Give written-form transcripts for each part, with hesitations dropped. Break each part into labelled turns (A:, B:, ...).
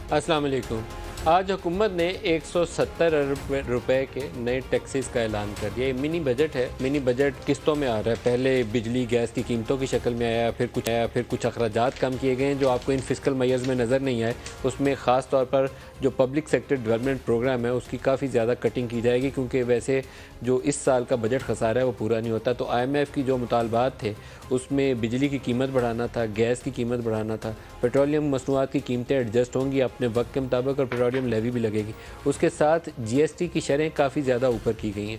A: السلام علیکم۔ آج حکومت نے 170 ارب روپے کے نئے ٹیکسز کا اعلان کر دیا۔ یہ منی بجٹ ہے، منی بجٹ قسطوں میں آ رہا ہے۔ پہلے بجلی گیس کی قیمتوں کی شکل میں آیا، پھر کچھ اخراجات کم کیے گئے ہیں جو آپ کو ان فسکل میئرز میں نظر نہیں آئے۔ اس میں خاص طور پر جو پبلک سیکٹر ڈیولپمنٹ پروگرام ہے اس کی کافی زیادہ کٹنگ کی جائے گی، کیونکہ ویسے جو اس سال کا بجٹ خسارہ ہے وہ پورا نہیں ہوتا۔ تو IMF کی جو مطالبات تھے اس میں بجلی کی قیمت بڑھانا تھا، گیس کی قیمت بڑھانا تھا، پیٹرولیم مصنوعات کی قیمتیں ایڈجسٹ ہوں گی اپنے وقت کے مطابق، اور پیٹرولیم لیوی بھی لگے گی۔ اس کے ساتھ GST کی شرحیں کافی زیادہ اوپر کی گئی ہیں۔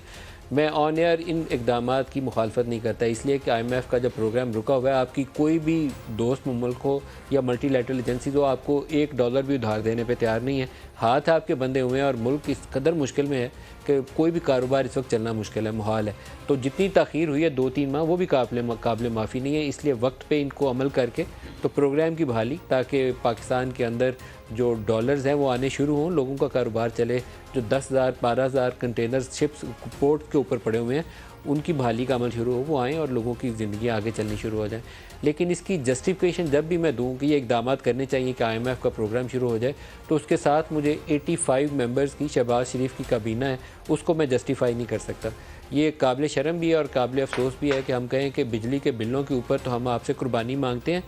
A: میں آن ایئر ان اقدامات کی مخالفت نہیں کرتا، اس لیے کہ IMF کا جب پروگرام رکا ہوا ہے، آپ کی کوئی بھی دوست ملک ہو یا ملٹی لیٹرل ایجنسیز ہو آپ کو $1 بھی ادھار دینے پہ تیار نہیں ہے۔ ہاتھ آپ کے بندھے ہوئے ہیں اور ملک اس قدر مشکل میں ہے کہ کوئی بھی کاروبار اس وقت چلنا مشکل ہے، محال ہے۔ تو جتنی تاخیر ہوئی ہے 2-3 ماہ، وہ بھی قابل معافی نہیں ہے۔ اس لیے وقت پہ ان کو عمل کر کے تو پروگرام کی بحالی، تاکہ پاکستان کے اندر جو ڈالرز ہیں وہ آنے شروع ہوں، لوگوں کا کاروبار چلے۔ جو 10,000 12,000 کنٹینرز شپس پورٹ کے اوپر پڑے ہوئے ہیں ان کی بحالی کا عمل شروع ہو، وہ آئیں اور لوگوں کی زندگی آگے چلنی شروع ہو جائیں۔ لیکن اس کی جسٹیفیکیشن جب بھی میں دوں کہ یہ اقدامات کرنے چاہیے کہ IMF کا پروگرام شروع ہو جائے، تو اس کے ساتھ مجھے 85 ممبرز کی شہباز شریف کی کابینہ ہے، اس کو میں جسٹیفائی نہیں کر سکتا۔ یہ قابل شرم بھی ہے اور قابل افسوس بھی ہے کہ ہم کہیں کہ بجلی کے بلوں کے اوپر تو ہم آپ سے قربانی مانگتے ہیں،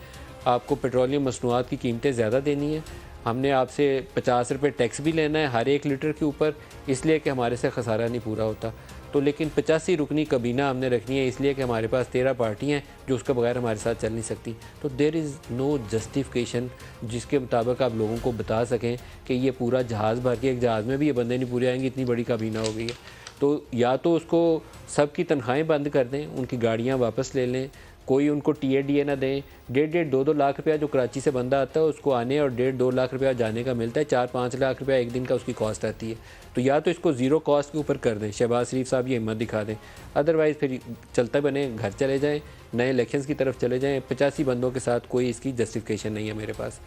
A: آپ کو پیٹرولیم مصنوعات کی قیمتیں زیادہ دینی ہیں، ہم نے آپ سے 50 روپے ٹیکس بھی لینا ہے ہر 1 لیٹر کے اوپر، اس لیے کہ ہمارے سے خسارہ نہیں پورا ہوتا۔ تو لیکن 85 رکنی کابینہ ہم نے رکھنی ہے اس لیے کہ ہمارے پاس 13 پارٹی ہیں جو اس کے بغیر ہمارے ساتھ چل نہیں سکتی۔ تو دیر از نو جسٹیفیکیشن جس کے مطابق آپ لوگوں کو بتا سکیں کہ یہ پورا جہاز بھر کے، ایک جہاز میں بھی یہ بندے نہیں پورے آئیں گے، اتنی بڑی کابینہ ہو گئی ہے۔ تو یا تو اس کو سب کی تنخواہیں بند کر دیں، ان کی گاڑیاں واپس لے لیں، کوئی ان کو TADA نہ دیں۔ 1.5-2 لاکھ روپیہ جو کراچی سے بندہ آتا ہے اس کو آنے اور 1.5-2 لاکھ روپیہ جانے کا ملتا ہے، 4-5 لاکھ روپیہ ایک دن کا اس کی کاسٹ آتی ہے۔ تو یا تو اس کو زیرو کاسٹ کے اوپر کر دیں، شہباز شریف صاحب یہ ہمت دکھا دیں، ادروائز پھر چلتا بنے، گھر چلے جائیں، نئے الیکشنز کی طرف چلے جائیں۔ 85 بندوں کے ساتھ کوئی اس کی جسٹیفیکیشن نہیں ہے میرے پاس۔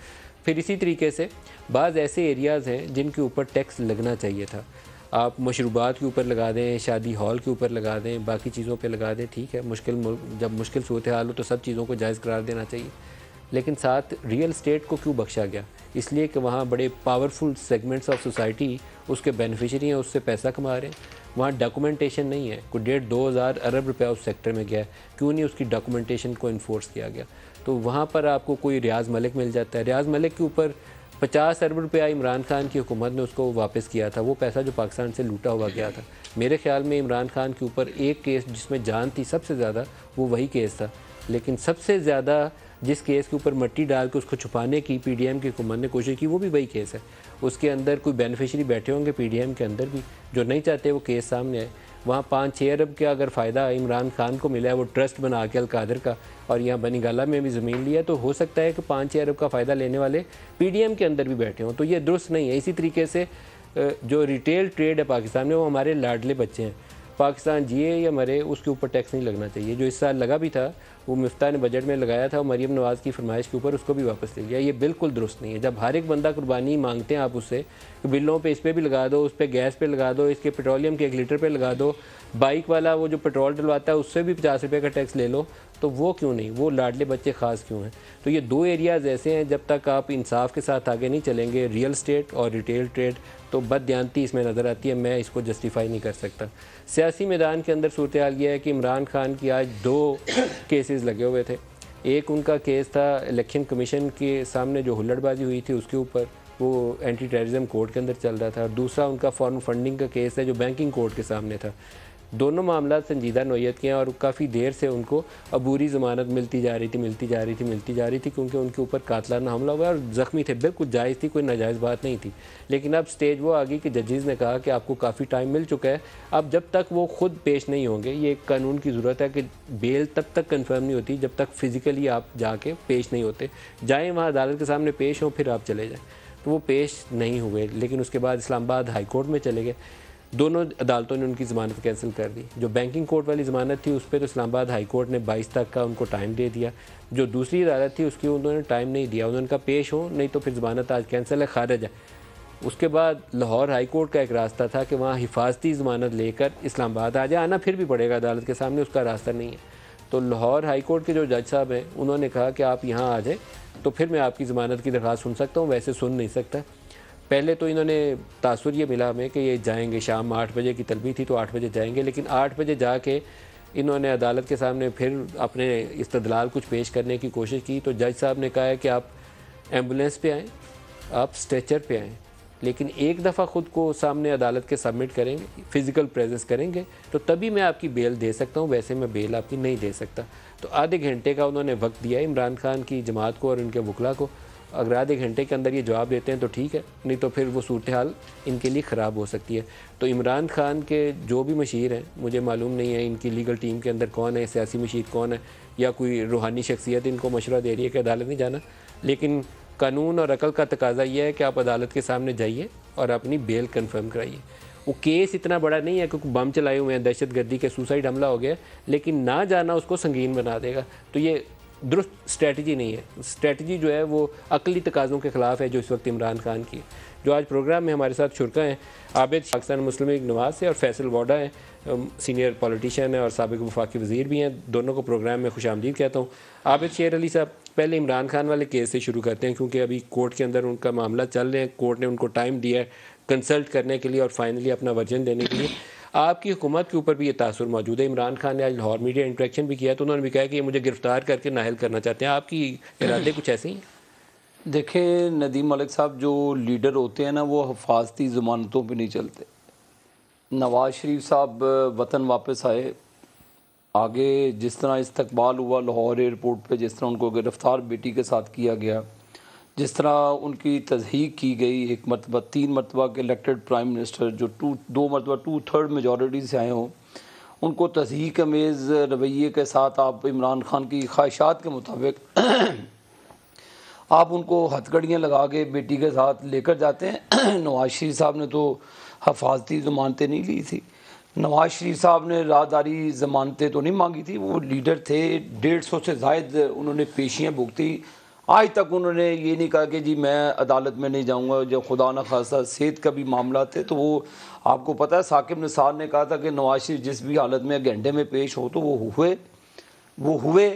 A: پھر اسی طریقے سے بعض ایسے ایریاز ہیں جن کے اوپر ٹیکس لگنا چاہیے تھا، آپ مشروبات کے اوپر لگا دیں، شادی ہال کے اوپر لگا دیں، باقی چیزوں پہ لگا دیں، ٹھیک ہے، جب مشکل صورتحال ہو تو سب چیزوں کو جائز قرار دینا چاہیے۔ لیکن ساتھ ریئل اسٹیٹ کو کیوں بخشا گیا؟ اس لیے کہ وہاں بڑے پاورفل سیگمنٹس آف سوسائٹی اس کے بینیفیشری ہیں، اس سے پیسہ کما رہے ہیں۔ وہاں ڈاکومنٹیشن نہیں ہے، کوئی 1.5-2 ہزار ارب روپیہ اس سیکٹر میں گیا ہے، کیوں نہیں اس کی ڈاکومنٹیشن کو انفورس کیا گیا؟ تو وہاں پر آپ کو کوئی ریاض ملک مل جاتا ہے، ریاض ملک کے اوپر 50 ارب روپیہ عمران خان کی حکومت نے اس کو واپس کیا تھا، وہ پیسہ جو پاکستان سے لوٹا ہوا گیا تھا۔ میرے خیال میں عمران خان کے اوپر ایک کیس جس میں جان تھی سب سے زیادہ، وہ وہی کیس تھا، لیکن سب سے زیادہ جس کیس کے اوپر مٹی ڈال کے اس کو چھپانے کی PDM کی حکومت نے کوشش کی، وہ بھی وہی کیس ہے۔ اس کے اندر کوئی بینیفیشری بیٹھے ہوں گے PDM کے اندر بھی جو نہیں چاہتے وہ کیس سامنے آئے۔ وہاں 5-6 ارب کا اگر فائدہ عمران خان کو ملا ہے، وہ ٹرسٹ بنا کے القادر کا، اور یہاں بنی گالہ میں بھی زمین لی ہے، تو ہو سکتا ہے کہ 5-6 ارب کا فائدہ لینے والے PDM کے اندر بھی بیٹھے ہوں، تو یہ درست نہیں ہے۔ اسی طریقے سے جو ریٹیل ٹریڈ ہے پاکستان میں، وہ ہمارے لاڈلے بچے ہیں، پاکستان جیے یا مرے اس کے اوپر ٹیکس نہیں لگنا چاہیے۔ جو اس سال لگا بھی تھا وہ مفتہ نے بجٹ میں لگایا تھا، مریم نواز کی فرمائش کے اوپر، اس کو بھی واپس لے لیا۔ یہ بالکل درست نہیں ہے۔ جب ہر ایک بندہ قربانی مانگتے ہیں آپ اس سے کہ بلوں پہ اس پہ بھی لگا دو، اس پہ گیس پہ لگا دو، اس کے پیٹرولیم کے 1 لیٹر پہ لگا دو، بائک والا وہ جو پیٹرول ڈلواتا ہے اس سے بھی 50 روپے کا ٹیکس لے لو، تو وہ کیوں نہیں؟ وہ لاڈلے بچے خاص کیوں ہیں؟ تو یہ 2 ایریاز ایسے ہیں جب تک آپ انصاف کے ساتھ آگے نہیں چلیں گے، ریئل اسٹیٹ اور ریٹیل ٹریڈ، تو بددیانتی اس میں نظر آتی ہے۔ میں اس کو جسٹیفائی نہیں کر سکتا۔ سیاسی میدان کے اندر صورتحال یہ ہے کہ عمران خان کی آج 2 کیسز لگے ہوئے تھے۔ ایک ان کا کیس تھا الیکشن کمیشن کے سامنے جو ہلڑ بازی ہوئی تھی اس کے اوپر، وہ اینٹی ٹیررزم کورٹ کے اندر چل رہا تھا، اور دوسرا ان کا فارن فنڈنگ کا کیس ہے جو بینکنگ کورٹ کے سامنے تھا۔ دونوں معاملات سنجیدہ نوعیت کے ہیں اور کافی دیر سے ان کو عبوری ضمانت ملتی جا رہی تھی کیونکہ ان کے اوپر قاتلانہ حملہ ہوا اور زخمی تھے، بالکل جائز تھی، کوئی ناجائز بات نہیں تھی۔ لیکن اب سٹیج وہ آ گئی کہ ججز نے کہا کہ آپ کو کافی ٹائم مل چکا ہے، اب جب تک وہ خود پیش نہیں ہوں گے، یہ ایک قانون کی ضرورت ہے کہ بیل تب تک کنفرم نہیں ہوتی جب تک فزیکلی آپ جا کے پیش نہیں ہوتے، جائیں وہاں عدالت کے سامنے پیش ہوں پھر آپ چلے جائیں۔ تو وہ پیش نہیں ہوئے، لیکن اس کے بعد اسلام آباد ہائی کورٹ میں چلے گئے، دونوں عدالتوں نے ان کی ضمانت کینسل کر دی۔ جو بینکنگ کورٹ والی ضمانت تھی اس پہ تو اسلام آباد ہائی کورٹ نے 22 تک کا ان کو ٹائم دے دیا، جو دوسری عدالت تھی اس کی انہوں نے ٹائم نہیں دیا، انہوں نے کہا پیش ہو نہیں تو پھر ضمانت آج کینسل ہے، خارج ہے۔ اس کے بعد لاہور ہائی کورٹ کا ایک راستہ تھا کہ وہاں حفاظتی ضمانت لے کر اسلام آباد آ جائے، آنا پھر بھی پڑے گا عدالت کے سامنے، اس کا راستہ نہیں ہے۔ تو لاہور ہائی کورٹ کے جو جج صاحب ہیں انہوں نے کہا کہ آپ یہاں آ جائیں تو پھر میں آپ کی ضمانت کی درخواست سن سکتا ہوں، ویسے سن نہیں سکتا۔ پہلے تو انہوں نے تاثر یہ ملا ہمیں کہ یہ جائیں گے، شام 8 بجے کی طلبی تھی تو 8 بجے جائیں گے، لیکن 8 بجے جا کے انہوں نے عدالت کے سامنے پھر اپنے استدلال کچھ پیش کرنے کی کوشش کی، تو جج صاحب نے کہا ہے کہ آپ ایمبولینس پہ آئیں، آپ اسٹریچر پہ آئیں، لیکن ایک دفعہ خود کو سامنے عدالت کے سبمٹ کریں گے، فزیکل پریزنس کریں گے تو تبھی میں آپ کی بیل دے سکتا ہوں، ویسے میں بیل آپ کی نہیں دے سکتا۔ تو آدھے گھنٹے کا انہوں نے وقت دیا ہے عمران خان کی جماعت کو اور ان کے وکلاء کو، اگر آدھے گھنٹے کے اندر یہ جواب دیتے ہیں تو ٹھیک ہے، نہیں تو پھر وہ صورتحال ان کے لیے خراب ہو سکتی ہے۔ تو عمران خان کے جو بھی مشیر ہیں، مجھے معلوم نہیں ہے ان کی لیگل ٹیم کے اندر کون ہے، سیاسی مشیر کون ہے، یا کوئی روحانی شخصیت ان کو مشورہ دے رہی ہے کہ عدالت نہیں جانا، لیکن قانون اور عقل کا تقاضا یہ ہے کہ آپ عدالت کے سامنے جائیے اور اپنی بیل کنفرم کرائیے۔ وہ کیس اتنا بڑا نہیں ہے کہ بم چلائے ہوئے ہیں، دہشت گردی کے سوسائڈ حملہ ہو گیا، لیکن نہ جانا اس کو سنگین بنا دے گا۔ تو یہ درست اسٹریٹجی نہیں ہے، اسٹریٹجی جو ہے وہ عقلی تقاضوں کے خلاف ہے جو اس وقت عمران خان کی ہے۔ جو آج پروگرام میں ہمارے ساتھ شرکا ہیں، عابد پاکستان مسلم لیگ نواز سے اور فیصل واڈا ہیں، سینئر پولیٹیشین ہیں اور سابق وفاقی وزیر بھی ہیں، دونوں کو پروگرام میں خوش آمدید کہتا ہوں۔ عابد شیر علی صاحب، پہلے عمران خان والے کیس سے شروع کرتے ہیں کیونکہ ابھی کورٹ کے اندر ان کا معاملہ چل رہے ہیں، کورٹ نے ان کو ٹائم دیا ہے کنسلٹ کرنے کے لیے اور فائنلی اپنا ورژن دینے کے لیے۔ آپ کی حکومت کے اوپر بھی یہ تاثر موجود ہے۔ عمران خان نے آج لاہور میڈیا انٹریکشن بھی کیا تو انہوں نے بھی کہا کہ یہ مجھے گرفتار کر کے نااہل کرنا چاہتے ہیں، آپ کی ارادے کچھ ایسے ہی ہیں؟
B: دیکھیں ندیم ملک صاحب، جو لیڈر ہوتے ہیں نا وہ حفاظتی ضمانتوں پہ نہیں چلتے۔ نواز شریف صاحب وطن واپس آئے، آگے جس طرح استقبال ہوا لاہور ایئرپورٹ پہ، جس طرح ان کو گرفتار بیٹی کے ساتھ کیا گیا، جس طرح ان کی تصحیق کی گئی، ایک مرتبہ 3 مرتبہ کے الیکٹڈ پرائم منسٹر جو 2 مرتبہ 2/3 میجورٹی سے آئے ہوں، ان کو تصحیق امیز رویے کے ساتھ آپ عمران خان کی خواہشات کے مطابق آپ ان کو ہتھ کڑیاں لگا کے بیٹی کے ساتھ لے کر جاتے ہیں۔ نواز شریف صاحب نے تو حفاظتی ضمانتیں نہیں لی تھی، نواز شریف صاحب نے راہداری ضمانتیں تو نہیں مانگی تھی، وہ لیڈر تھے، 150 سے زائد انہوں نے پیشیاں بھگتی، آج تک انہوں نے یہ نہیں کہا کہ جی میں عدالت میں نہیں جاؤں گا۔ جب خدا نہ خواستہ صحت کا بھی معاملہ تھے تو وہ آپ کو پتہ ہے ثاقب نثار نے کہا تھا کہ نواز شریف جس بھی حالت میں گھنٹے میں پیش ہو تو وہ ہوئے۔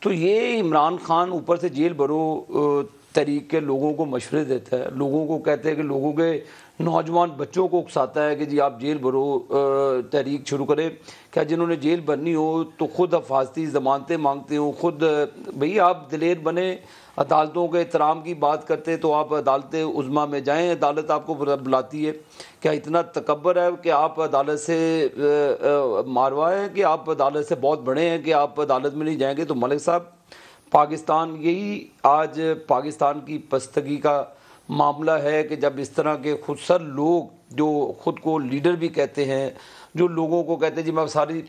B: تو یہ عمران خان اوپر سے جیل برو طریق کے لوگوں کو مشورے دیتا ہے، لوگوں کو کہتے ہیں کہ لوگوں کے نوجوان بچوں کو اکساتا ہے کہ جی آپ جیل بھرو تحریک شروع کریں۔ کیا جنہوں نے جیل بھرنی ہو تو خود حفاظتی ضمانتیں مانگتے ہوں، خود بھئی آپ دلیر بنے، عدالتوں کے احترام کی بات کرتے تو آپ عدالت عظمیٰ میں جائیں، عدالت آپ کو بلاتی ہے۔ کیا اتنا تکبر ہے کہ آپ عدالت سے ماروا ہے کہ آپ عدالت سے بہت بڑے ہیں کہ آپ عدالت میں نہیں جائیں گے؟ تو ملک صاحب، پاکستان یہی آج پاکستان کی پستگی کا معاملہ ہے کہ جب اس طرح کے خود سر لوگ جو خود کو لیڈر بھی کہتے ہیں، جو لوگوں کو کہتے ہیں جی میں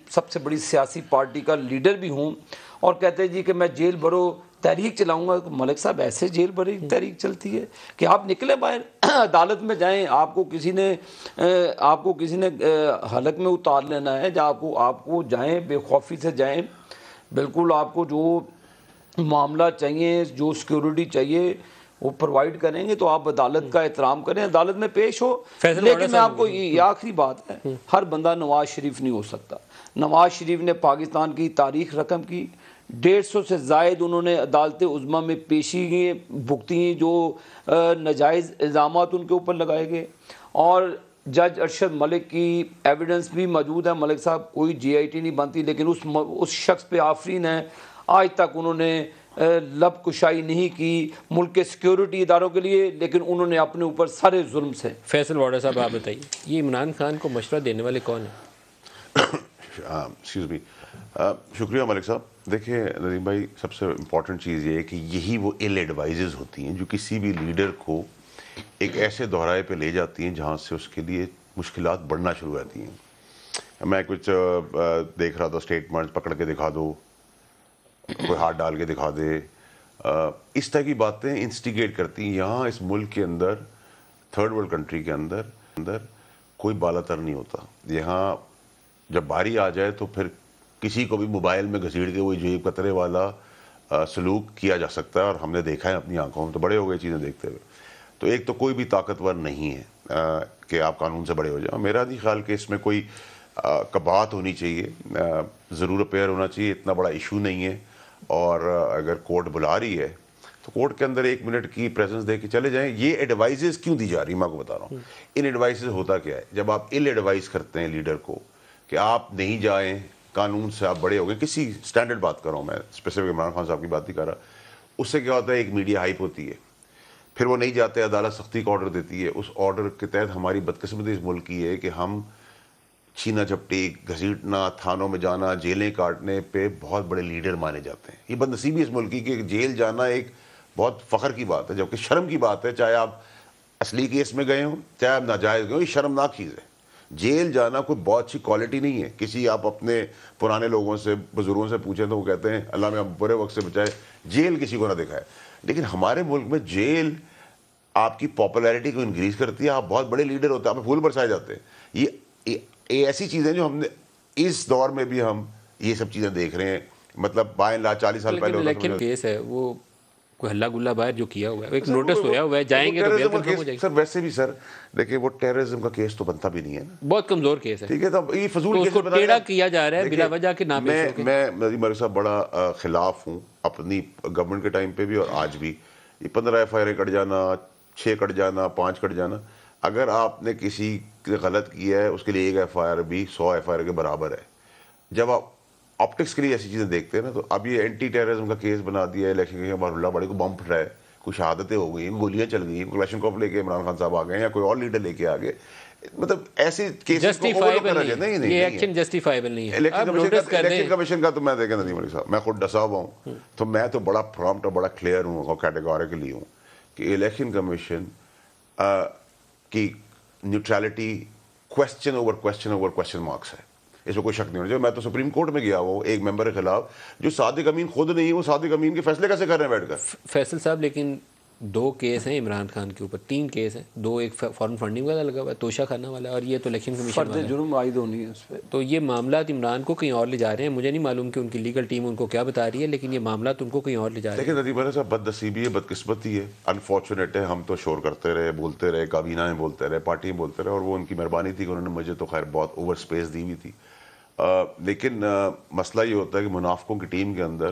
B: سب سے بڑی سیاسی پارٹی کا لیڈر بھی ہوں، اور کہتے ہیں جی کہ میں جیل بھرو تحریک چلاؤں گا، تو ملک صاحب ایسے جیل بھری تحریک چلتی ہے کہ آپ نکلیں باہر عدالت میں جائیں، آپ کو کسی نے حلق میں اتار لینا ہے، جب آپ کو جائیں، بے خوفی سے جائیں، بالکل آپ کو جو معاملہ چاہیے، جو سیکیورٹی چاہیے وہ پرووائڈ کریں گے، تو آپ عدالت کا احترام کریں، عدالت میں پیش ہو۔ لیکن میں آپ کو یہ آخری بات ہے، ہر بندہ نواز شریف نہیں ہو سکتا۔ نواز شریف نے پاکستان کی تاریخ رقم کی، 150 سے زائد انہوں نے عدالت عظمیٰ میں پیشی بھگتی، جو ناجائز الزامات ان کے اوپر لگائے گئے، اور جج ارشد ملک کی ایویڈنس بھی موجود ہے۔ ملک صاحب کوئی جی آئی ٹی نہیں بنتی، لیکن اس شخص پہ آفرین ہے، آج تک انہوں نے لب کشائی نہیں کی ملک کے سیکیورٹی اداروں کے لیے، لیکن انہوں نے اپنے اوپر سارے ظلم سے۔
A: فیصل واڈا صاحب آپ بتائیے، یہ عمران خان کو مشورہ دینے والے کون ہیں؟
C: ایکسکیوز می، شکریہ ملک صاحب۔ دیکھیں ندیم بھائی، سب سے امپورٹنٹ چیز یہ ہے کہ یہی وہ ایل ایڈوائزز ہوتی ہیں جو کسی بھی لیڈر کو ایک ایسے دہرائے پہ لے جاتی ہیں جہاں سے اس کے لیے مشکلات بڑھنا شروع ہو جاتی ہیں۔ میں کچھ دیکھ رہا تھا، اسٹیٹمنٹ پکڑ کے دکھا دو، کوئی ہاتھ ڈال کے دکھا دے، اس طرح کی باتیں انسٹیگیٹ کرتی ہیں۔ یہاں اس ملک کے اندر، تھرڈ ورلڈ کنٹری کے اندر کوئی بالا تر نہیں ہوتا۔ یہاں جب باری آ جائے تو پھر کسی کو بھی موبائل میں گھسیڑ کے وہی جیب قطرے والا سلوک کیا جا سکتا ہے، اور ہم نے دیکھا ہے اپنی آنکھوں میں، تو بڑے ہو گئے چیزیں دیکھتے ہوئے۔ تو ایک تو کوئی بھی طاقتور نہیں ہے کہ آپ قانون سے بڑے ہو جائیں۔ میرا نہیں خیال کہ اس میں کوئی کبات ہونی چاہیے، ضرور اپیئر ہونا چاہیے، اتنا بڑا ایشو نہیں ہے، اور اگر کورٹ بلا رہی ہے تو تو کورٹ کے اندر 1 منٹ کی پریزنس دے کے چلے جائیں. یہ ایڈوائزز کیوں دی جا رہی ہیں میں آپ کو بتا رہا ہوں. ان ایڈوائزز ہوتا کیا ہے, جب آپ ایل ایڈوائز کرتے ہیں لیڈر کو کہ آپ نہیں جائیں, قانون سے آپ بڑے ہو گئے, کسی اسٹینڈرڈ بات کر رہا ہوں میں, اسپیسیفک عمران خان صاحب کی بات نہیں کر رہا, اس سے کیا ہوتا ہے ایک میڈیا ہائپ ہوتی ہے, پھر وہ نہیں جاتے, عدالت سختی کا آرڈر دیتی ہے, اس آرڈر کے تحت ہماری بدقسمتی اس ملک کی ہے کہ ہم چھینا جھپٹی, گھسیٹنا, تھانوں میں جانا, جیلیں کاٹنے پہ بہت بڑے لیڈر مانے جاتے ہیں. یہ بدنصیبی اس ملک کی کہ جیل جانا ایک بہت فخر کی بات ہے, جبکہ شرم کی بات ہے, چاہے آپ اصلی کیس میں گئے ہوں چاہے آپ ناجائز گئے ہوں, یہ شرمناک چیز ہے. جیل جانا کوئی بہت اچھی کوالٹی نہیں ہے. کسی آپ اپنے پرانے لوگوں سے, بزرگوں سے پوچھیں تو وہ کہتے ہیں اللہ میں برے وقت سے بچائے, جیل کسی کو نہ دکھائے. لیکن ہمارے ملک میں جیل آپ کی پاپولیرٹی کو انکریز کرتی ہے, آپ بہت بڑے لیڈر ہوتے ہیں, آپ پھول برسائے جاتے ہیں. یہ ایسی چیزیں جو ہم نے اس دور میں بھی ہم یہ سب چیزیں دیکھ رہے ہیں. مطلب بائیں لا 40 سال پہلے
A: لیکن کیس ہے وہ کوئی ہلّہ گلہ باہر جو کیا ہوا ہے, ایک نوٹس ہویا ہوا ہے, جائیں گے تو بیل کنفرم ہو جائے گی.
C: سر ویسے بھی سر دیکھیں وہ ٹیررزم کا کیس تو بنتا بھی نہیں ہے نا,
A: بہت کمزور کیس ہے,
C: ٹھیک ہے. تو یہ فضول
A: کیس ٹیڑھا کیا جا رہا ہے بلا وجہ کے نام پہ.
C: میں ندیم ملک صاحب بڑا خلاف ہوں اپنی گورنمنٹ کے ٹائم پہ بھی اور آج بھی. یہ 15 FIR کٹ جانا, 6 کٹ جانا, 5 کٹ جانا, اگر آپ نے کسی غلط کیا ہے اس کے لیے 1 FIR بھی 100 FIR کے برابر ہے. جب آپ آپٹکس کے لیے ایسی چیزیں دیکھتے ہیں نا, تو اب یہ اینٹی ٹیررزم کا کیس بنا دیا ہے, الیکشن کے بعد اللہ بڑے کو بم پھٹا ہے, کچھ شہادتیں ہو گئی, گولیاں چل گئی, کلیشن کوف لے کے عمران خان صاحب آ گئے یا کوئی اور لیڈر لے کے آ گئے. مطلب ایسے کیسز کو اوور کرا جائے نہیں,
A: یہ ایکشن جسٹیفائبل نہیں ہے.
C: الیکشن کمیشن کا تو میں دیکھیں ندیم علی صاحب, میں خود ڈسا ہوا ہوں, تو میں تو بڑا پرامپٹ اور بڑا کلیئر ہوں اور کیٹیگوریکلی ہوں کہ الیکشن کمیشن کی neutrality question over question marks ہے, اس میں کوئی شک نہیں ہونا چاہیے. میں تو سپریم کورٹ میں گیا ہوں ایک ممبر کے خلاف جو صادق امین خود نہیں, وہ صادق امین کے فیصلے کیسے کر رہے ہیں بیٹھ کر.
A: فیصل صاحب لیکن 2 کیس ہیں عمران خان کے اوپر, 3 کیس ہیں, 2 ایک فارن فنڈنگ والا لگا ہوا ہے, توشہ خانہ والا, اور یہ تو الیکشن کمیشن والا
B: جرم عائد ہونی ہے اس پہ.
A: تو یہ معاملات عمران کو کہیں اور لے جا رہے ہیں. مجھے نہیں معلوم کہ ان کی لیگل ٹیم ان کو کیا بتا رہی ہے, لیکن یہ معاملات ان کو کہیں اور لے جا رہے ہیں.
C: لیکن ندیم علی صاحب بدنصیبی ہے, بدقسمتی ہے, انفارچونیٹ ہے. ہم تو شور کرتے رہے, بولتے رہے, کابینہ میں بولتے رہے, پارٹی میں بولتے رہے, اور وہ ان کی مہربانی تھی کہ انہوں نے مجھے تو خیر بہت اوور اسپیس دی ہوئی تھی. لیکن مسئلہ یہ ہوتا ہے کہ منافقوں کی ٹیم کے اندر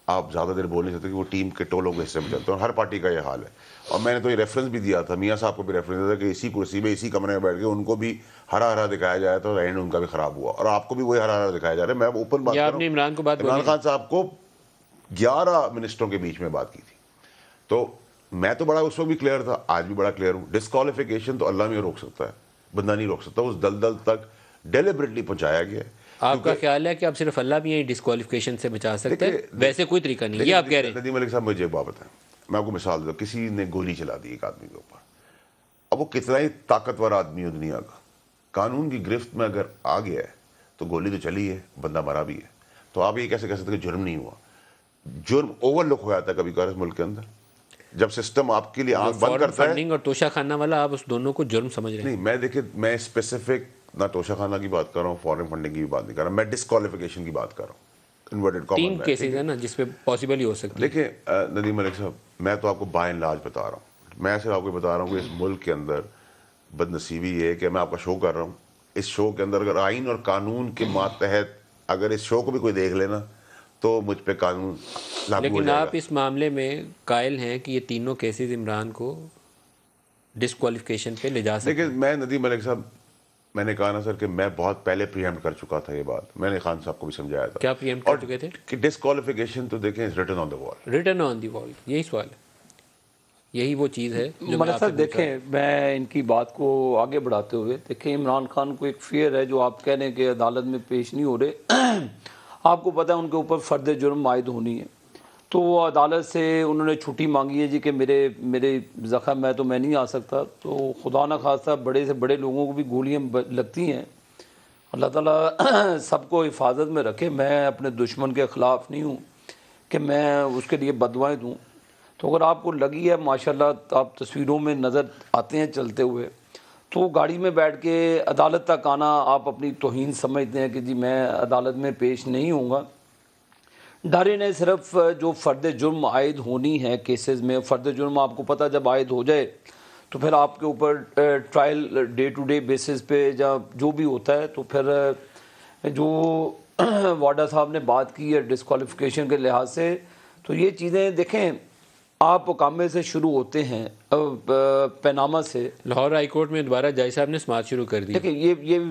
C: آپ زیادہ دیر بول نہیں سکتے کہ وہ ٹیم کے ٹولوں کے حصے میں چلتے ہیں, اور ہر پارٹی کا یہ حال ہے. اور میں نے تو یہ ریفرنس بھی دیا تھا, میاں صاحب کو بھی ریفرنس دیا تھا کہ اسی کرسی میں اسی کمرے میں بیٹھ کے ان کو بھی ہرا ہرا دکھایا جایا تھا, اور اینڈ ان کا بھی خراب ہوا, اور آپ کو بھی وہی ہرا ہرا دکھایا جا رہا ہے. میں اوپن بات کر رہا ہوں, عمران خان صاحب کو 11 منسٹروں کے بیچ میں بات کی تھی, تو میں تو بڑا اس وقت بھی کلیئر تھا, آج بھی بڑا کلیئر ہوں. ڈسکوالیفیکیشن تو اللہ میں روک سکتا ہے, بندہ نہیں روک سکتا. اس دلدل تک ڈیلیبریٹلی پہنچایا گیا ہے.
A: آپ کا خیال ہے کہ اب صرف اللہ بھی یہیں ڈسکوالیفیکیشن سے بچا سکتے ہیں, ویسے کوئی طریقہ نہیں, یہ آپ کہہ رہے ہیں.
C: ندیم ملک صاحب مجھے ایک بات بتائیں, میں آپ کو مثال دوں. کسی نے گولی چلا دی ایک آدمی کے اوپر, اب وہ کتنا ہی طاقتور آدمی ہو دنیا کا, قانون کی گرفت میں اگر آ گیا ہے تو گولی تو چلی ہے, بندہ مرا بھی ہے, تو آپ یہ کیسے کہہ سکتے کہ جرم نہیں ہوا. جرم اوور لک ہو جاتا ہے کبھی کبھار اس ملک کے اندر, جب سسٹم آپ کے لیے آنکھ بند کرتا ہے.
A: اور توشہ خانہ والا آپ اس دونوں کو جرم سمجھ رہے ہیں؟
C: نہیں, میں دیکھیں میں اسپیسیفک نہ توشہ خانہ کی بات کر رہا ہوں, فارن فنڈنگ کی بھی بات نہیں کر رہا, میں ڈسکوالیفیکیشن کی بات کر رہا ہوں. انورٹڈ کامن
A: 3 کیسز ہیں نا جس پہ پاسبل ہی ہو سکتی ہے.
C: دیکھیں ندیم ملک صاحب, میں تو آپ کو بائی اینڈ لارج بتا رہا ہوں. میں صرف آپ کو بتا رہا ہوں کہ اس ملک کے اندر بدنصیبی یہ ہے کہ میں آپ کا شو کر رہا ہوں, اس شو کے اندر اگر آئین اور قانون کے ماتحت اگر اس شو کو بھی کوئی دیکھ لینا تو مجھ پہ قانون لاگو ہو جائے گا.
A: لیکن آپ اس معاملے میں قائل ہیں کہ یہ تینوں کیسز عمران کو ڈسکوالیفیکیشن پہ لے جا سکتے ہیں؟
C: لیکن میں ندیم ملک صاحب, میں نے کہا نا سر کہ میں بہت پہلے پریمپٹ کر چکا تھا یہ بات, میں نے خان صاحب کو بھی سمجھایا تھا.
A: کیا پریمپٹ کر چکے تھے؟
C: کہ ڈسکوالیفیکیشن تو دیکھیں ریٹن آن دی وال.
A: ریٹن آن دی وال, یہی سوال ہے, یہی وہ چیز ہے جو
B: ملک صاحب دیکھیں, میں ان کی بات کو آگے بڑھاتے ہوئے دیکھیں, عمران خان کو ایک فیئر ہے جو آپ کہہ رہے ہیں کہ عدالت میں پیش نہیں ہو رہے. آپ کو پتہ ہے ان کے اوپر فرد جرم عائد ہونی ہے, تو وہ عدالت سے انہوں نے چھٹی مانگی ہے جی کہ میرے زخم ہے تو میں نہیں آ سکتا. تو خدا نہ خواستہ بڑے سے بڑے لوگوں کو بھی گولیاں لگتی ہیں. اللہ تعالیٰ سب کو حفاظت میں رکھے. میں اپنے دشمن کے خلاف نہیں ہوں کہ میں اس کے لیے بددعائیں دوں. تو اگر آپ کو لگی ہے ماشاءاللہ, آپ تصویروں میں نظر آتے ہیں چلتے ہوئے, تو گاڑی میں بیٹھ کے عدالت تک آنا آپ اپنی توہین سمجھتے ہیں کہ جی میں عدالت میں پیش نہیں ہوں گا. ڈر نے صرف جو فرد جرم عائد ہونی ہے کیسز میں, فرد جرم آپ کو پتہ جب عائد ہو جائے تو پھر آپ کے اوپر trial day to day basis پہ یا جو بھی ہوتا ہے, تو پھر جو واڈا صاحب نے بات کی ہے ڈسکوالیفیکیشن کے لحاظ سے, تو یہ چیزیں دیکھیں آپ اقامے سے شروع ہوتے ہیں پیناما سے.
A: لاہور ہائی کورٹ میں دوبارہ جج صاحب نے سماعت شروع کر دی.
B: دیکھیں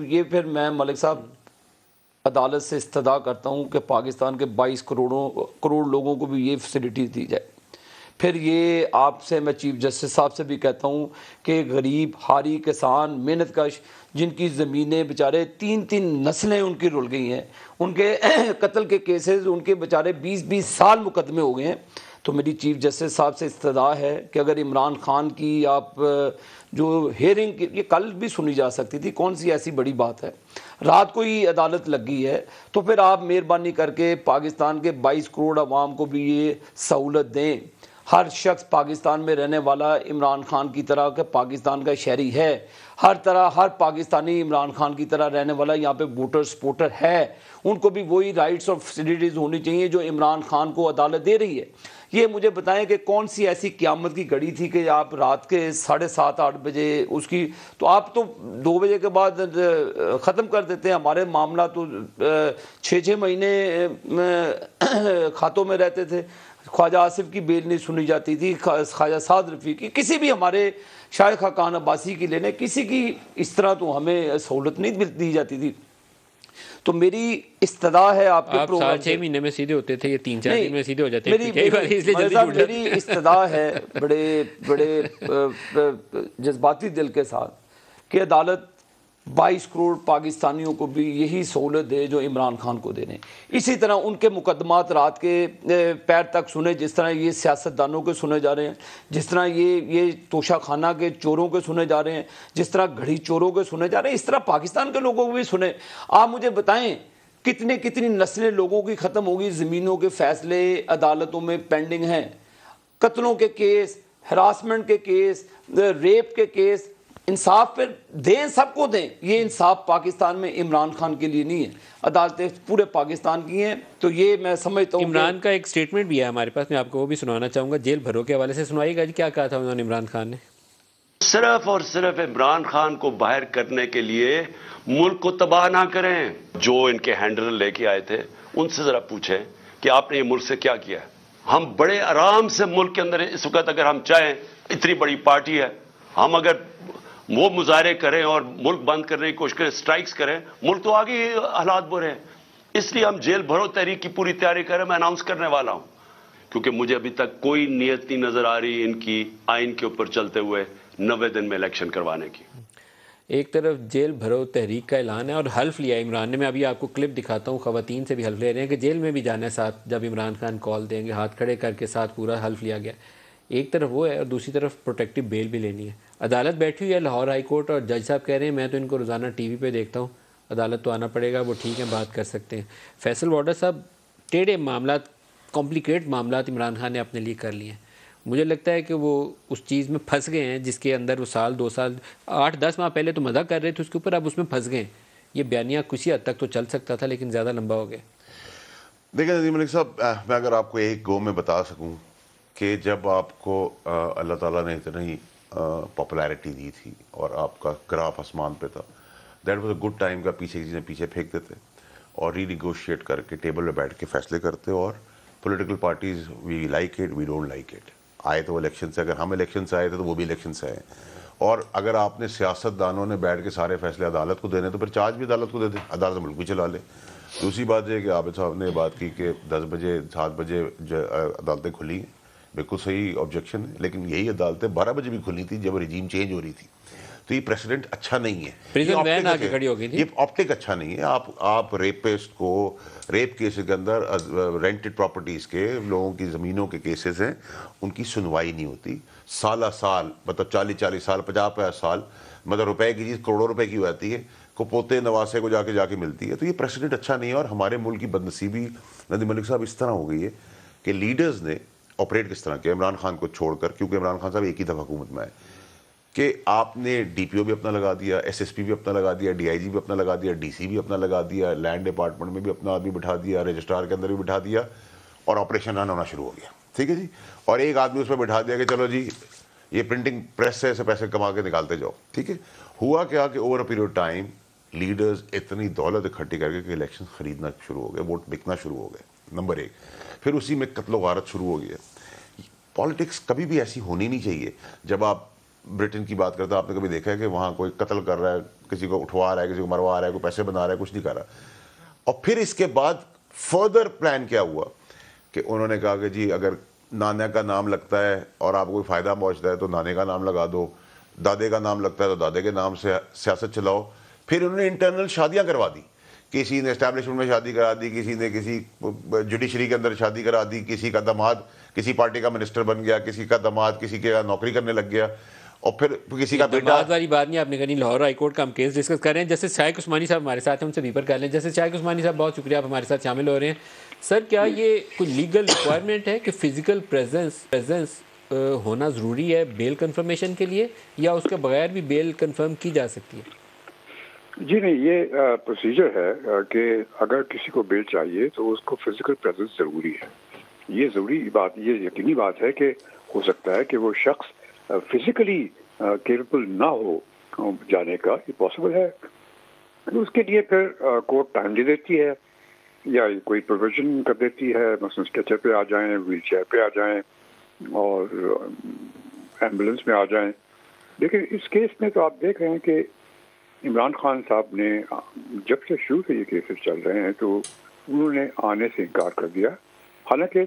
B: یہ پھر میں ملک صاحب عدالت سے استدعا کرتا ہوں کہ پاکستان کے 22 کروڑ لوگوں کو بھی یہ فیسلٹی دی جائے. پھر یہ آپ سے میں چیف جسٹس صاحب سے بھی کہتا ہوں کہ غریب ہاری کسان محنت کش جن کی زمینیں بیچارے 3 نسلیں ان کی رل گئی ہیں, ان کے قتل کے کیسز ان کے بیچارے 20 سال مقدمے ہو گئے ہیں. تو میری چیف جسٹس صاحب سے استدعا ہے کہ اگر عمران خان کی آپ جو ہیئرنگ یہ کل بھی سنی جا سکتی تھی, کون سی ایسی بڑی بات ہے, رات کو ہی عدالت لگ گئی ہے, تو پھر آپ مہربانی کر کے پاکستان کے 22 کروڑ عوام کو بھی یہ سہولت دیں. ہر شخص پاکستان میں رہنے والا عمران خان کی طرح کہ پاکستان کا شہری ہے, ہر پاکستانی عمران خان کی طرح رہنے والا یہاں پہ ووٹر سپورٹر ہے, ان کو بھی وہی رائٹس اور فیسلٹیز ہونی چاہیے جو عمران خان کو عدالت دے رہی ہے. یہ مجھے بتائیں کہ کون سی ایسی قیامت کی گھڑی تھی کہ آپ رات کے 7:30-8 بجے اس کی, تو آپ تو 2 بجے کے بعد ختم کر دیتے ہیں. ہمارے معاملہ تو 6 مہینے کھاتوں میں رہتے تھے. خواجہ آصف کی بیل نہیں سنی جاتی تھی, خواجہ سعد رفیقی, کسی بھی ہمارے شاہ خاقان عباسی کی لینے, کسی کی اس طرح تو ہمیں سہولت نہیں دی جاتی تھی. تو میری استدعا ہے آپ کے
A: پروگرام 6 مہینے میں سیدھے ہوتے تھے, یہ 3-4 دن میں سیدھے ہو جاتے ہیں.
B: میری استدعا ہے بڑے جذباتی دل کے ساتھ کہ عدالت 22 کروڑ پاکستانیوں کو بھی یہی سہولت دے جو عمران خان کو دینے. اسی طرح ان کے مقدمات رات کے پیر تک سنے, جس طرح یہ سیاستدانوں کے سنے جا رہے ہیں, جس طرح یہ توشہ خانہ کے چوروں کے سنے جا رہے ہیں, جس طرح گھڑی چوروں کے سنے جا رہے ہیں, اس طرح پاکستان کے لوگوں کو بھی سنے. آپ مجھے بتائیں کتنی نسلیں لوگوں کی ختم ہوگی, زمینوں کے فیصلے عدالتوں میں پینڈنگ ہیں, قتلوں کے کیس, ہراسمنٹ کے کیس, ریپ کے کیس. انصاف پہ دیں, سب کو دیں. یہ انصاف پاکستان میں عمران خان کے لیے نہیں ہے, عدالتیں پورے پاکستان کی ہیں. تو یہ میں سمجھتا ہوں
A: عمران کا ایک سٹیٹمنٹ بھی ہے ہمارے پاس, میں آپ کو وہ بھی سنانا چاہوں گا, جیل بھرو کے حوالے سے سنائیے گا. کیا کہا تھا انہوں نے عمران خان نے؟
D: صرف اور صرف عمران خان کو باہر کرنے کے لیے ملک کو تباہ نہ کریں. جو ان کے ہینڈلر لے کے آئے تھے ان سے ذرا پوچھیں کہ آپ نے یہ ملک سے کیا کیا ہے. ہم بڑے آرام سے ملک کے اندر اس وقت اگر ہم چاہیں, اتنی بڑی پارٹی ہے, ہم اگر وہ مظاہرے کریں اور ملک بند کرنے کی کوشش کریں, سٹرائکس کریں, ملک تو آگے حالات برے ہیں. اس لیے ہم جیل بھرو تحریک کی پوری تیاری کریں. میں اناؤنس کرنے والا ہوں, کیونکہ مجھے ابھی تک کوئی نیت نہیں نظر آ رہی ان کی آئین کے اوپر چلتے ہوئے 90 دن میں الیکشن کروانے کی.
A: ایک طرف جیل بھرو تحریک کا اعلان ہے اور حلف لیا عمران نے. میں ابھی آپ کو کلپ دکھاتا ہوں, خواتین سے بھی حلف لے رہے ہیں کہ جیل میں بھی جانا ہے ساتھ, جب عمران خان کال دیں گے, ہاتھ کھڑے کر کے ساتھ پورا حلف لیا گیا. ایک طرف وہ ہے اور دوسری طرف پروٹیکٹیو بیل بھی لینی ہے. عدالت بیٹھی ہوئی ہے لاہور ہائی کورٹ, اور جج صاحب کہہ رہے ہیں میں تو ان کو روزانہ ٹی وی پہ دیکھتا ہوں, عدالت تو آنا پڑے گا, وہ ٹھیک ہے بات کر سکتے ہیں. فیصل وارڈر صاحب, ٹیڑھے معاملات, کمپلیکیٹ معاملات عمران خان نے اپنے لیے کر لیے ہیں. مجھے لگتا ہے کہ وہ اس چیز میں پھنس گئے ہیں جس کے اندر وہ 2 سال 8-10 ماہ پہلے تو مزہ کر رہے تھے اس کے اوپر, اب اس میں پھنس گئے ہیں. یہ بیانیہ کچھ ہی حد تک تو چل سکتا تھا لیکن زیادہ لمبا ہو گیا.
C: دیکھیں ندیم ملک صاحب, میں اگر آپ کو ایک گو میں بتا سکوں کہ جب آپ کو اللہ تعالیٰ نے اتنی پاپولیرٹی دی تھی اور آپ کا گراف آسمان پہ تھا, that was a good time کا پیچھے کی چیزیں پیچھے پھینک دیتے اور ری نیگوشیٹ کر کے ٹیبل پہ بیٹھ کے فیصلے کرتے. اور political parties we like it, we don't like it. آئے تو وہ الیکشن سے, اگر ہم الیکشن سے آئے تھے تو وہ بھی الیکشن سے آئے. اور اگر آپ نے سیاست دانوں نے بیٹھ کے سارے فیصلے عدالت کو دینے تو پھر چارج بھی عدالت کو دے دیں, عدالت ملک بھی چلا لے. دوسری بات یہ کہ عابد صاحب نے بات کی کہ 10 بجے 7 بجے عدالتیں کھلی ہیں, بالکل صحیح آبجیکشن ہے, لیکن یہی عدالتیں 12 بجے بھی کھلی تھی جب رجیم چینج ہو رہی تھی. تو یہ پریسیڈنٹ اچھا نہیں ہے, یہ آپٹک اچھا نہیں ہے. آپ ریپسٹ کو ریپ کیس کے اندر رینٹڈ پراپرٹیز کے لوگوں کی زمینوں کے کیسز ہیں, ان کی سنوائی نہیں ہوتی. سالہ سال, مطلب 40 سال 50 سال, مطلب روپے کی چیز کروڑوں روپے کی ہوتی ہے, کو پوتے نواسے کو جا کے ملتی ہے. تو یہ پریسیڈنٹ اچھا نہیں ہے. اور ہمارے ملک کی بدنصیبی ندیم ملک صاحب اس طرح ہو گئی ہے کہ لیڈرز نے آپریٹ کس طرح کیا عمران خان کو چھوڑ کر, کیونکہ عمران خان صاحب ایک ہی دفعہ حکومت میں آئے, کہ آپ نے ڈی پی او بھی اپنا لگا دیا, ایس ایس پی بھی اپنا لگا دیا, ڈی آئی جی بھی اپنا لگا دیا, ڈی سی بھی اپنا لگا دیا, لینڈ ڈپارٹمنٹ میں بھی اپنا آدمی بٹھا دیا, رجسٹرار کے اندر بھی بٹھا دیا, اور آپریشن رن ہونا شروع ہو گیا. ٹھیک ہے جی, اور ایک آدمی اس پہ بٹھا دیا کہ چلو جی یہ پرنٹنگ پریس سے ایسے پیسے کما کے نکالتے جاؤ. ٹھیک ہے, ہوا کیا کہ over a period time leaders اتنی دولت اکٹھی کر کے کہ الیکشن خریدنا شروع ہو گئے, ووٹ بکنا شروع ہو گئے, نمبر 1. پھر اسی میں قتل و غارت شروع ہو گئی ہے. پالیٹکس کبھی بھی ایسی ہونی نہیں چاہیے. جب آپ برٹن کی بات کرتے ہیں, آپ نے کبھی دیکھا ہے کہ وہاں کوئی قتل کر رہا ہے, کسی کو اٹھوا رہا ہے, کسی کو مروا رہا ہے, کوئی پیسے بنا رہا ہے, کچھ نہیں کر رہا. اور پھر اس کے بعد فردر پلان کیا ہوا کہ انہوں نے کہا کہ جی اگر نانا کا نام لگتا ہے اور آپ کو کوئی فائدہ پہنچتا ہے تو نانے کا نام لگا دو, دادے کا نام لگتا ہے تو دادے کے نام سے سیاست چلاؤ. پھر انہوں نے انٹرنل شادیاں کروا دی, کسی نے اسٹیبلشمنٹ میں شادی کرا دی, کسی نے کسی جوڈیشری کے اندر شادی کرا دی, کسی کا داماد کسی پارٹی کا منسٹر بن گیا, کسی کا داماد کسی کے نوکری کرنے لگ گیا, اور پھر کسی کا بیٹا.
A: بات والی بات نہیں آپ نے کرنی. لاہور ہائی کورٹ کا ہم کیس ڈسکس کر رہے ہیں. جیسے شائق عثمانی صاحب ہمارے ساتھ ہیں, ان سے بھی پر کر لیں. جیسے شائق عثمانی صاحب بہت شکریہ, آپ ہمارے ساتھ شامل ہو رہے ہیں. سر کیا یہ کوئی لیگل ریکوائرمنٹ ہے کہ فزیکل پریزنس ہونا ضروری ہے بیل کنفرمیشن کے لیے, یا اس کے بغیر بھی بیل کنفرم کی جا سکتی ہے؟
E: جی نہیں, یہ پروسیجر ہے کہ اگر کسی کو بیل چاہیے تو اس کو فزیکل پریزنس ضروری ہے. یہ ضروری بات, یہ یقینی بات ہے کہ ہو سکتا ہے کہ وہ شخص فزیکلی کیپبل نہ ہو جانے کا, یہ پاسبل ہے. اس کے لیے پھر کورٹ ٹائم دے دیتی ہے یا کوئی پروویژن کر دیتی ہے, مثلا اسٹریچر پہ آ جائیں, ویل چیئر پہ آ جائیں اور ایمبولینس میں آ جائیں. لیکن اس کیس میں تو آپ دیکھ رہے ہیں کہ عمران خان صاحب نے جب سے شروع سے یہ کیسز چل رہے ہیں تو انہوں نے آنے سے انکار کر دیا. حالانکہ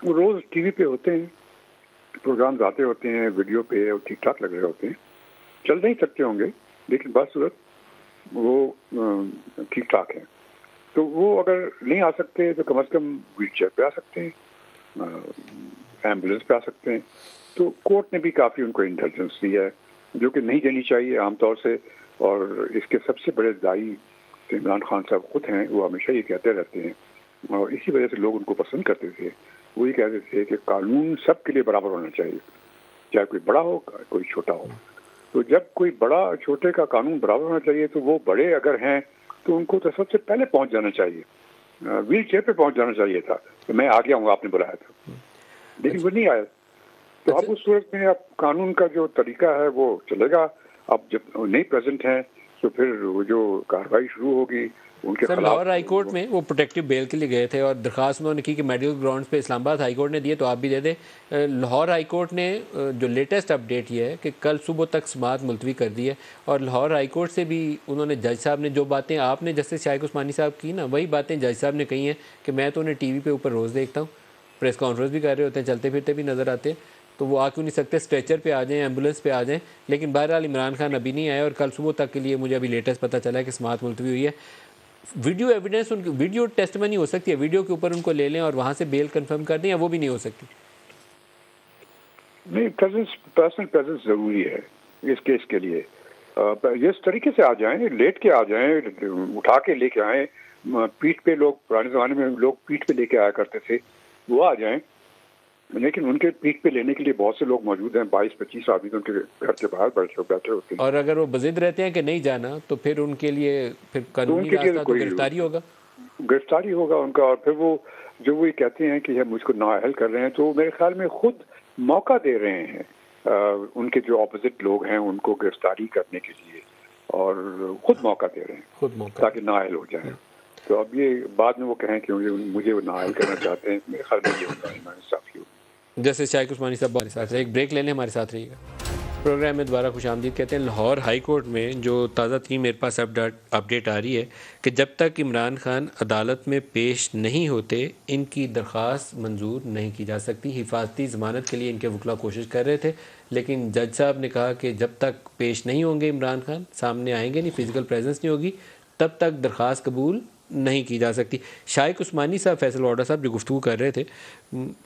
E: وہ روز ٹی وی پہ ہوتے ہیں, پروگرامز آتے ہوتے ہیں, ویڈیو پہ اور ٹھیک ٹھاک لگ رہے ہوتے ہیں, چل نہیں سکتے ہوں گے لیکن بس صورت وہ ٹھیک ٹھاک ہیں. تو وہ اگر نہیں آ سکتے تو کم از کم ویل چیئر پہ آ سکتے ہیں, ایمبولینس پہ آ سکتے ہیں. تو کورٹ نے بھی کافی ان کو انٹیلیجنس دی ہے جو کہ نہیں دینی چاہیے عام طور سے. اور اس کے سب سے بڑے دائی عمران خان صاحب خود ہیں, وہ ہمیشہ یہ کہتے رہتے ہیں اور اسی وجہ سے لوگ ان کو پسند کرتے تھے. وہ یہ کہتے تھے کہ قانون سب کے لیے برابر ہونا چاہیے, چاہے کوئی بڑا ہو کوئی چھوٹا ہو. تو جب کوئی بڑا چھوٹے کا قانون برابر ہونا چاہیے تو وہ بڑے اگر ہیں تو ان کو تو سب سے پہلے پہنچ جانا چاہیے, ویل چیئر پہ پہنچ جانا چاہیے تھا کہ میں آ گیا ہوں, آپ نے بلایا تھا, لیکن وہ نہیں آیا. تو اب اس صورت میں اب قانون کا جو طریقہ ہے وہ چلے گا. اب جب نہیں پریزنٹ ہیں تو پھر وہ جو کارروائی شروع ہوگی ان کے خلاف.
A: لاہور ہائی کورٹ میں وہ پروٹیکٹیو بیل کے لیے گئے تھے اور درخواست انہوں نے کی کہ میڈیکل گراؤنڈز پہ اسلام آباد ہائی کورٹ نے دیے, تو آپ بھی دے دیں. لاہور ہائی کورٹ نے جو لیٹسٹ اپڈیٹ یہ ہے کہ کل صبح تک سماعت ملتوی کر دی ہے, اور لاہور ہائی کورٹ سے بھی انہوں نے جج صاحب نے جو باتیں آپ نے جسٹس شائق عثمانی صاحب کی نا, وہی باتیں جج صاحب نے کہی ہیں کہ میں تو انہیں ٹی وی پہ اوپر روز دیکھتا ہوں, پریس کانفرنس بھی کر رہے ہوتے ہیں, چلتے پھرتے بھی نظر آتے ہیں, تو وہ آ کیوں نہیں سکتے, اسٹریچر پہ آ جائیں, ایمبولینس پہ آ جائیں. لیکن بہرحال عمران خان ابھی نہیں آئے اور کل صبح تک کے لیے مجھے ابھی لیٹسٹ پتہ چلا ہے کہ سماعت ملتوی ہوئی ہے. ویڈیو ایویڈنس, ان کی ویڈیو ٹیسٹمنی ہو سکتی ہے, ویڈیو کے اوپر ان کو لے لیں اور وہاں سے بیل کنفرم کر دیں, یا وہ بھی نہیں ہو سکتی؟
E: نہیں, پرسنل پریزنس ضروری ہے اس کیس کے لیے. اس طریقے سے آ جائیں, لیٹ کے آ جائیں, اٹھا کے لے کے آئیں. پیٹھ پہ لوگ پرانے زمانے میں لوگ پیٹھ پہ لے کے آیا کرتے تھے, وہ آ جائیں. لیکن ان کے پیٹھ پہ لینے کے لیے بہت سے لوگ موجود ہیں, 22-25 آدمی ان کے گھر کے باہر بیٹھے ہوتے ہیں.
A: اور اگر وہ بضد رہتے ہیں کہ نہیں جانا تو پھر ان کے لیے پھر قانونی راستہ تو گرفتاری ہوگا.
E: گرفتاری ہوگا ان کا. اور پھر وہ جو وہ کہتے ہیں کہ ہم مجھ کو نااہل کر رہے ہیں, تو میرے خیال میں خود موقع دے رہے ہیں ان کے جو اپوزٹ لوگ ہیں ان کو گرفتاری کرنے کے لیے, اور خود موقع دے رہے ہیں
A: خود موقع
E: تاکہ نااہل ہو جائیں. تو اب یہ بعد میں وہ کہیں کہ مجھے وہ نااہل کرنا چاہتے ہیں, میرے خیال میں یہ ہوگا انصافی ہوگا.
A: جیسے شائق عثمانی صاحب ہمارے ساتھ ایک بریک لے لیں, ہمارے ساتھ رہیے گا. پروگرام میں دوبارہ خوش آمدید کہتے ہیں. لاہور ہائی کورٹ میں جو تازہ ترین میرے پاس اپڈیٹ آ رہی ہے کہ جب تک عمران خان عدالت میں پیش نہیں ہوتے ان کی درخواست منظور نہیں کی جا سکتی. حفاظتی ضمانت کے لیے ان کے وکلا کوشش کر رہے تھے, لیکن جج صاحب نے کہا کہ جب تک پیش نہیں ہوں گے عمران خان, سامنے آئیں گے نہیں, فزیکل پریزنس نہیں ہوگی, تب تک درخواست قبول نہیں کی جا سکتی. شائق عثمانی صاحب, فیصل واڈا صاحب جو گفتگو کر رہے تھے,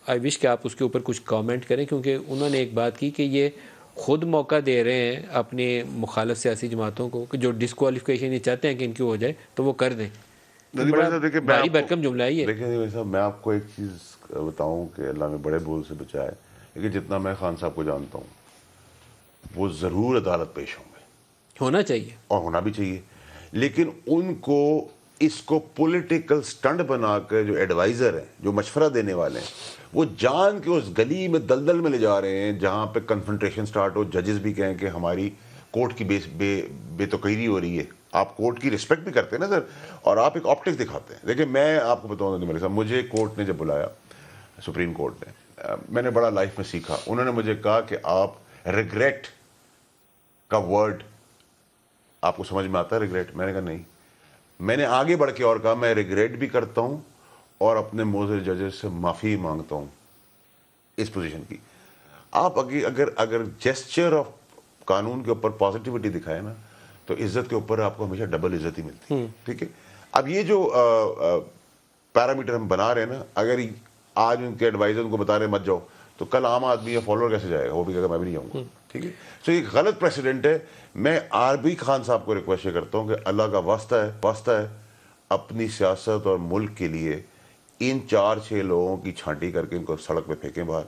A: آئی وش کہ آپ اس کے اوپر کچھ کامنٹ کریں, کیونکہ انہوں نے ایک بات کی کہ یہ خود موقع دے رہے ہیں اپنے مخالف سیاسی جماعتوں کو کہ جو ڈسکوالیفیکیشن یہ چاہتے ہیں کہ ان کی ہو جائے تو وہ کر دیں. بڑی برکم جملہ ہے یہ.
C: دیکھیں صاحب, میں آپ کو ایک چیز بتاؤں کہ اللہ میں بڑے بول سے بچائے, لیکن جتنا میں خان صاحب کو جانتا ہوں وہ ضرور عدالت پیش ہوں گے,
A: ہونا چاہیے
C: اور ہونا بھی چاہیے. لیکن ان کو اس کو پولیٹیکل سٹنٹ بنا کے جو ایڈوائزر ہیں, جو مشورہ دینے والے ہیں, وہ جان کے اس گلی میں دلدل میں لے جا رہے ہیں جہاں پہ کنفرنٹریشن سٹارٹ ہو. ججز بھی کہیں کہ ہماری کورٹ کی بے توقیری ہو رہی ہے. آپ کورٹ کی رسپیکٹ بھی کرتے ہیں نا سر, اور آپ ایک آپٹکس دکھاتے ہیں. دیکھیں میں آپ کو بتاؤں گا میرے صاحب, مجھے کورٹ نے جب بلایا, سپریم کورٹ نے, میں نے بڑا لائف میں سیکھا. انہوں نے مجھے کہا کہ آپ ریگریٹ کا ورڈ آپ کو سمجھ میں آتا ہے ریگریٹ؟ میں نے کہا نہیں. میں نے آگے بڑھ کے اور کہا میں ریگریٹ بھی کرتا ہوں اور اپنے موزر ججز سے معافی مانگتا ہوں اس پوزیشن کی. آپ اگر جیسچر آف قانون کے اوپر پازیٹیوٹی دکھائے نا تو عزت کے اوپر آپ کو ہمیشہ ڈبل عزت ہی ملتی ہے. ٹھیک ہے. اب یہ جو پیرامیٹر ہم بنا رہے ہیں نا, اگر آج ان کے ایڈوائزر ان کو بتا رہے مت جاؤ تو کل عام آدمی یا فالوور کیسے جائے گا؟ وہ بھی کہے گا میں بھی نہیں جاؤں گا. ٹھیک ہے. سو یہ غلط پریسیڈنٹ ہے. میں عربی خان صاحب کو ریکویسٹ کرتا ہوں کہ اللہ کا واسطہ ہے اپنی سیاست اور ملک کے لیے ان 4-6 لوگوں کی چھانٹی کر کے ان کو سڑک پہ پھینکیں باہر.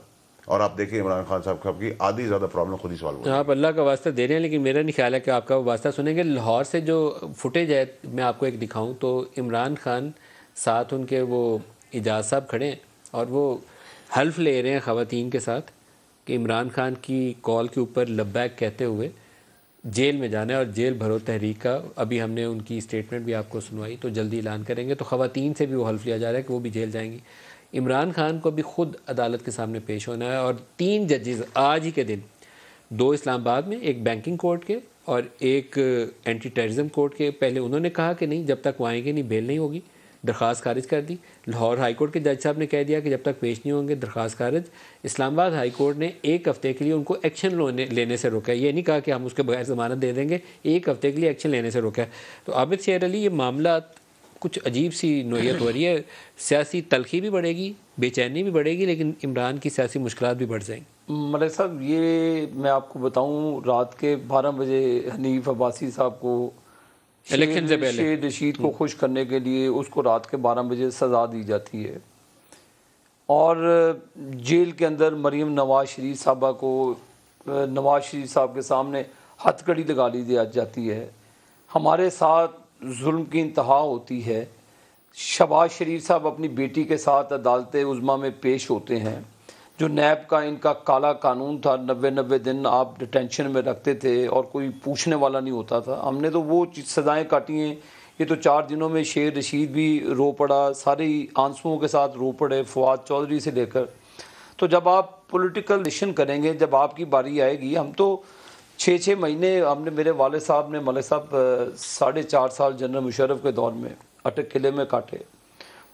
C: اور آپ دیکھیں عمران خان صاحب کی آدھی زیادہ پرابلم خود ہی سالو ہو.
A: آپ اللہ کا واسطہ دے رہے ہیں, لیکن میرا نہیں خیال ہے کہ آپ کا وہ واسطہ سنیں گے. لاہور سے جو فوٹیج ہے میں آپ کو ایک دکھاؤں تو عمران خان ساتھ ان کے وہ اعجاز صاحب کھڑے ہیں اور وہ حلف لے رہے ہیں خواتین کے ساتھ کہ عمران خان کی کال کے اوپر لبیک کہتے ہوئے جیل میں جانا ہے, اور جیل بھرو تحریک کا ابھی ہم نے ان کی اسٹیٹمنٹ بھی آپ کو سنوائی تو جلدی اعلان کریں گے. تو خواتین سے بھی وہ حلف لیا جا رہا ہے کہ وہ بھی جیل جائیں گی. عمران خان کو بھی خود عدالت کے سامنے پیش ہونا ہے, اور 3 ججز آج ہی کے دن 2 اسلام آباد میں, ایک بینکنگ کورٹ کے اور ایک اینٹی ٹیررزم کورٹ کے, پہلے انہوں نے کہا کہ نہیں جب تک وہ آئیں گے نہیں بیل نہیں ہوگی, درخواست خارج کر دی. لاہور ہائی کورٹ کے جج صاحب نے کہہ دیا کہ جب تک پیش نہیں ہوں گے درخواست خارج. اسلام آباد ہائی کورٹ نے 1 ہفتے کے لیے ان کو ایکشن لینے سے روکا ہے. یہ نہیں کہا کہ ہم اس کے بغیر ضمانت دے دیں گے, 1 ہفتے کے لیے ایکشن لینے سے روکا ہے. تو عابد شیر علی یہ معاملات کچھ عجیب سی نوعیت ہو رہی ہے. سیاسی تلخی بھی بڑھے گی, بے چینی بھی بڑھے گی, لیکن عمران کی سیاسی مشکلات بھی بڑھ جائیں گی.
B: ملک صاحب یہ میں آپ کو بتاؤں, رات کے 12 بجے حنیف عباسی صاحب کو
A: الیکشن سے پہلے
B: شیر رشید کو خوش کرنے کے لیے اس کو رات کے 12 بجے سزا دی جاتی ہے, اور جیل کے اندر مریم نواز شریف صاحبہ کو نواز شریف صاحب کے سامنے ہتھ کڑی لگا لی جاتی ہے. ہمارے ساتھ ظلم کی انتہا ہوتی ہے. شہباز شریف صاحب اپنی بیٹی کے ساتھ عدالت عظمیٰ میں پیش ہوتے ہیں. جو نیب کا ان کا کالا قانون تھا, 90 دن آپ ڈیٹینشن میں رکھتے تھے اور کوئی پوچھنے والا نہیں ہوتا تھا. ہم نے تو وہ سزائیں کاٹی ہیں. یہ تو 4 دنوں میں شیر رشید بھی رو پڑا, سارے آنسوؤں کے ساتھ رو پڑے, فواد چودھری سے لے کر. تو جب آپ پولیٹیکل ڈیسیشن کریں گے, جب آپ کی باری آئے گی, ہم تو 6 مہینے ہم نے, میرے والد صاحب نے, ملک صاحب 4.5 سال جنرل مشرف کے دور میں اٹک قلعے میں کاٹے.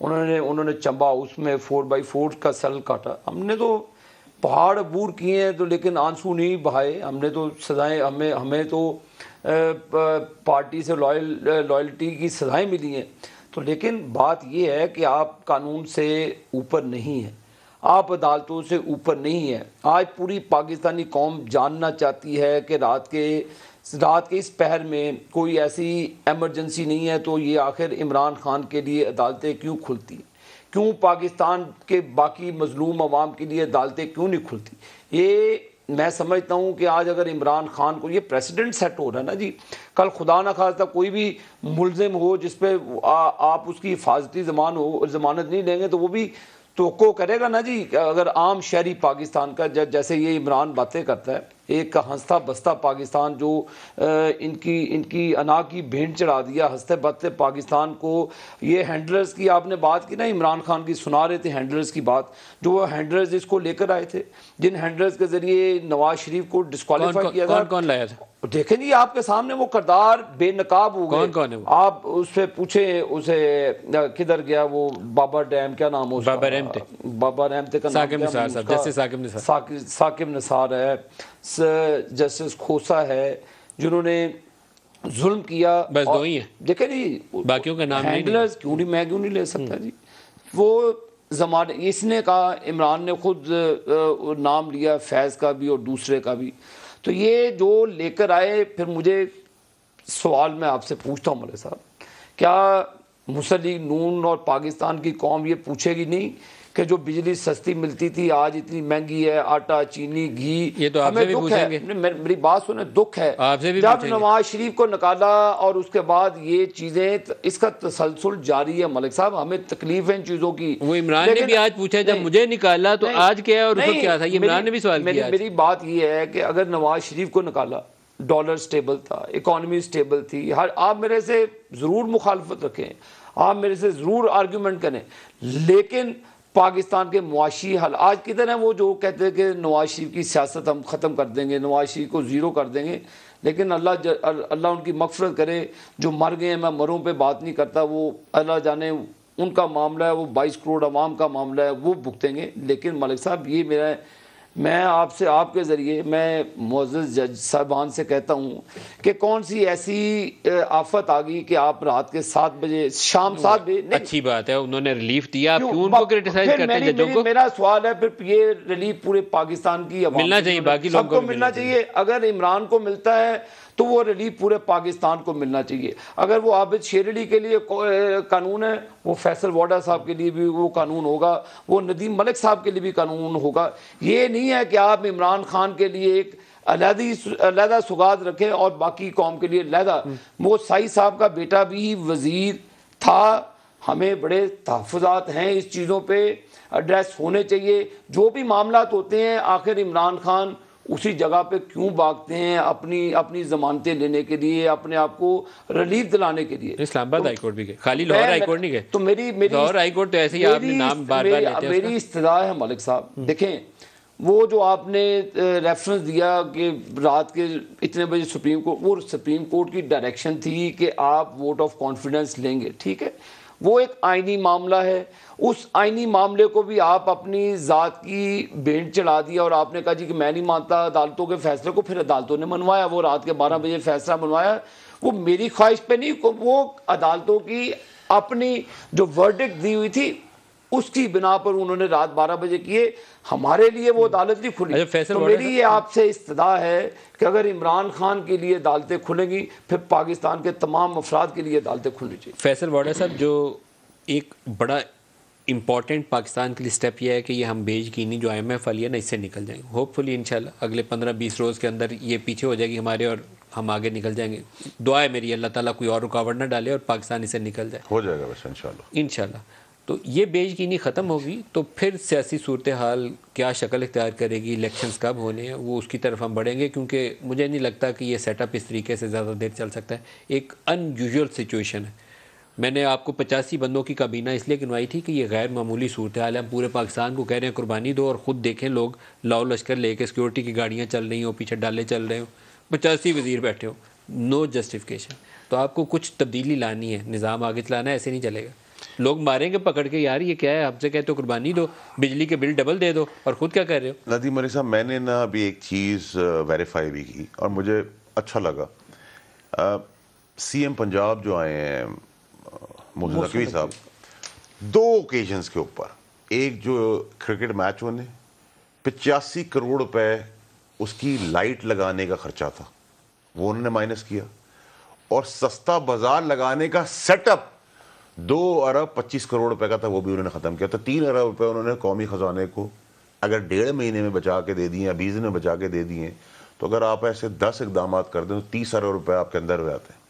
B: انہوں نے چمبا ہاؤس میں 4x4 کا سیل کاٹا. ہم نے تو پہاڑ عبور کیے ہیں تو لیکن آنسو نہیں بہائے. ہم نے تو سزائیں, ہمیں تو پارٹی سے لائلٹی کی سزائیں ملی ہیں. تو لیکن بات یہ ہے کہ آپ قانون سے اوپر نہیں ہیں, آپ عدالتوں سے اوپر نہیں ہیں. آج پوری پاکستانی قوم جاننا چاہتی ہے کہ رات کے اس پہر میں کوئی ایسی ایمرجنسی نہیں ہے تو یہ آخر عمران خان کے لیے عدالتیں کیوں کھلتی, کیوں پاکستان کے باقی مظلوم عوام کے لیے عدالتیں کیوں نہیں کھلتی. یہ میں سمجھتا ہوں کہ آج اگر عمران خان کو یہ پریسیڈنٹ سیٹ ہو رہا ہے نا جی, کل خدا نہ خواستہ کوئی بھی ملزم ہو جس پہ آپ اس کی حفاظتی ضمانت نہیں لیں گے تو وہ بھی توقع کرے گا نا جی. اگر عام شہری پاکستان کا جیسے یہ عمران باتیں کرتا ہے, ایک ہنستا بستا پاکستان جو ان کی انا کی بھینٹ چڑھا دیا ہنستے بستے پاکستان کو. یہ ہینڈلرز کی آپ نے بات کی نا, عمران خان کی سنا رہے تھے ہینڈلرز کی بات, جو وہ ہینڈلرز اس کو لے کر آئے تھے, جن ہینڈلرز کے ذریعے نواز شریف کو ڈسکوالیفائی کیا تھا.
A: کون لایا تھا؟
B: دیکھیں جی آپ کے سامنے وہ کردار بے نقاب ہو گئے.
A: کون ہے وہ؟
B: آپ اس سے پوچھیں اسے کدھر گیا وہ بابا ڈیم, کیا نام ہو, بابا رحمتے کا نام, ثاقب نثار ہے, جسٹس کھوسا ہے, جنہوں نے ظلم کیا.
A: بس 2 ہی ہیں.
B: دیکھیں جی
A: باقیوں کا نام
B: ہینڈلرز کیوں نہیں, میں کیوں نہیں لے سکتا جی. وہ زمانے اس نے کہا, عمران نے خود نام لیا فیض کا بھی اور دوسرے کا بھی. تو یہ جو لے کر آئے, پھر مجھے سوال میں آپ سے پوچھتا ہوں ملک صاحب, کیا مسلم لیگ نون اور پاکستان کی قوم یہ پوچھے گی نہیں کہ جو بجلی سستی ملتی تھی آج اتنی مہنگی ہے, آٹا چینی گھی,
A: یہ تو آپ سے بھی پوچھیں گے.
B: میری بات سنیں, دکھ ہے جب نواز شریف کو نکالا اور اس کے بعد یہ چیزیں, اس کا تسلسل جاری ہے ملک صاحب. ہمیں تکلیف ہے ان چیزوں کی.
A: وہ عمران نے بھی آج پوچھا جب مجھے نکالا تو آج کیا ہے اور اس کو کیا تھا, یہ عمران نے بھی سوال کیا.
B: میری بات یہ ہے کہ اگر نواز شریف کو نکالا, ڈالر سٹیبل تھا, اکانومی سٹیبل تھی, آپ میرے سے ضرور مخالفت رکھیں, آپ میرے سے ضرور آرگیومنٹ کریں, لیکن پاکستان کے معاشی حال آج کدھر ہیں وہ جو کہتے ہیں کہ نواز شریف کی سیاست ہم ختم کر دیں گے، نواز شریف کو زیرو کر دیں گے، لیکن اللہ ان کی مغفرت کرے، جو مر گئے ہیں، میں مروں پہ بات نہیں کرتا، وہ اللہ جانے ان کا معاملہ ہے، وہ 22 کروڑ عوام کا معاملہ ہے، وہ بھگتیں گے۔ لیکن ملک صاحب یہ میں آپ سے آپ کے ذریعے میں معزز جج صاحبان سے کہتا ہوں کہ کون سی ایسی آفت آ گئی کہ آپ رات کے 7 بجے شام 7 بجے
A: اچھی بات ہے انہوں نے ریلیف دیا، آپ کیوں ان کو کرٹیسائز کرتے ہیں ججوں کو؟
B: میرا سوال ہے پھر یہ ریلیف پورے پاکستان کی عوام
A: ملنا چاہیے، باقی لوگوں
B: سب کو ملنا چاہیے۔ اگر عمران کو ملتا ہے تو وہ ریلیف پورے پاکستان کو ملنا چاہیے۔ اگر وہ عابد شیر علی کے لیے قانون ہے، وہ فیصل واڈا صاحب کے لیے بھی وہ قانون ہوگا، وہ ندیم ملک صاحب کے لیے بھی قانون ہوگا۔ یہ نہیں ہے کہ آپ عمران خان کے لیے ایک علیحدہ سوگات رکھیں اور باقی قوم کے لیے علیحدہ۔ وہ سائی صاحب کا بیٹا بھی وزیر تھا، ہمیں بڑے تحفظات ہیں اس چیزوں پہ، ایڈریس ہونے چاہیے۔ جو بھی معاملات ہوتے ہیں آخر عمران خان اسی جگہ پہ کیوں بھاگتے ہیں اپنی ضمانتیں لینے کے لیے، اپنے آپ کو ریلیف دلانے کے لیے؟
A: اسلام آباد ہائی کورٹ بھی گئے، خالی لاہور ہائی کورٹ نہیں گئے۔
B: تو
A: لاہور ہائی کورٹ تو ایسے ہی آپ نے نام بار بار لیتے ہیں۔
B: میری استدعا ہے ملک صاحب، دیکھیں وہ جو آپ نے ریفرنس دیا کہ رات کے اتنے بجے سپریم کورٹ، وہ سپریم کورٹ کی ڈائریکشن تھی کہ آپ ووٹ آف کانفیڈنس لیں گے، ٹھیک ہے، وہ ایک آئینی معاملہ ہے۔ اس آئینی معاملے کو بھی آپ اپنی ذات کی بینٹ چڑھا دیا اور آپ نے کہا جی کہ میں نہیں مانتا عدالتوں کے فیصلے کو، پھر عدالتوں نے منوایا، وہ رات کے 12 بجے فیصلہ منوایا۔ وہ میری خواہش پہ نہیں، وہ عدالتوں کی اپنی جو ورڈکٹ دی ہوئی تھی اس کی بنا پر انہوں نے رات 12 بجے کیے، ہمارے لیے وہ عدالت نہیں کھلی۔ تو میری یہ آپ سے استدعا ہے کہ اگر عمران خان کے لیے عدالتیں کھلیں گی پھر پاکستان کے تمام افراد کے لیے عدالتیں کھلنی چاہیے۔
A: فیصل واڈا صاحب، جو ایک بڑا امپورٹنٹ پاکستان کے لیے اسٹیپ یہ ہے کہ یہ ہم بیج کی نہیں جو IMF والی ہے نا، اس سے نکل جائیں گے ہوپ فلی انشاءاللہ اگلے 15-20 روز کے اندر یہ پیچھے ہو جائے گی ہمارے اور ہم آگے نکل جائیں گے۔ دعا ہے میری اللہ تعالیٰ کوئی اور رکاوٹ نہ ڈالے اور پاکستان اس سے نکل جائے،
C: ہو جائے گا بس
A: انشاءاللہ۔ تو یہ بیج کی نہیں ختم ہوگی تو پھر سیاسی صورتحال کیا شکل اختیار کرے گی، الیکشنز کب ہونے ہیں، وہ اس کی طرف ہم بڑھیں گے، کیونکہ مجھے نہیں لگتا کہ یہ سیٹ اپ اس طریقے سے زیادہ دیر چل سکتا ہے۔ ایک ان یوزول سچویشن ہے۔ میں نے آپ کو 85 بندوں کی کابینہ اس لیے گنوائی تھی کہ یہ غیر معمولی صورتحال ہے۔ ہم پورے پاکستان کو کہہ رہے ہیں قربانی دو، اور خود دیکھیں لوگ لاؤ لشکر لے کے سیکورٹی کی گاڑیاں چل رہی ہوں، پیچھے ڈالے چل رہے ہوں، 85 وزیر بیٹھے ہوں، نو جسٹیفیکیشن۔ تو آپ کو کچھ تبدیلی لانی ہے، نظام آگے چلانا ہے، ایسے نہیں چلے گا۔ لوگ ماریں گے پکڑ کے، یار یہ کیا ہے، آپ سے کہتے ہو قربانی دو، بجلی کے بل ڈبل دے دو، اور خود کیا کر رہے ہو؟
C: ندیم علی صاحب، میں نے نا ابھی ایک چیز ویریفائی بھی کی اور مجھے اچھا لگا۔ CM پنجاب جو آئے ہیں محسن نقوی صاحب، 2 اوکیزنز کے اوپر، ایک جو کرکٹ میچ ہونے 85 کروڑ روپے اس کی لائٹ لگانے کا خرچہ تھا، وہ انہوں نے مائنس کیا، اور سستا بازار لگانے کا سیٹ اپ 2 ارب 25 کروڑ روپے کا تھا، وہ بھی انہوں نے ختم کیا۔ تو 3 ارب روپے انہوں نے قومی خزانے کو اگر 1.5 مہینے میں بچا کے دے دیے یا 20 دن میں بچا کے دے دیے، تو اگر آپ ایسے 10 اقدامات کر دیں تو 30 ارب روپے آپ کے اندر ہو جاتے ہیں،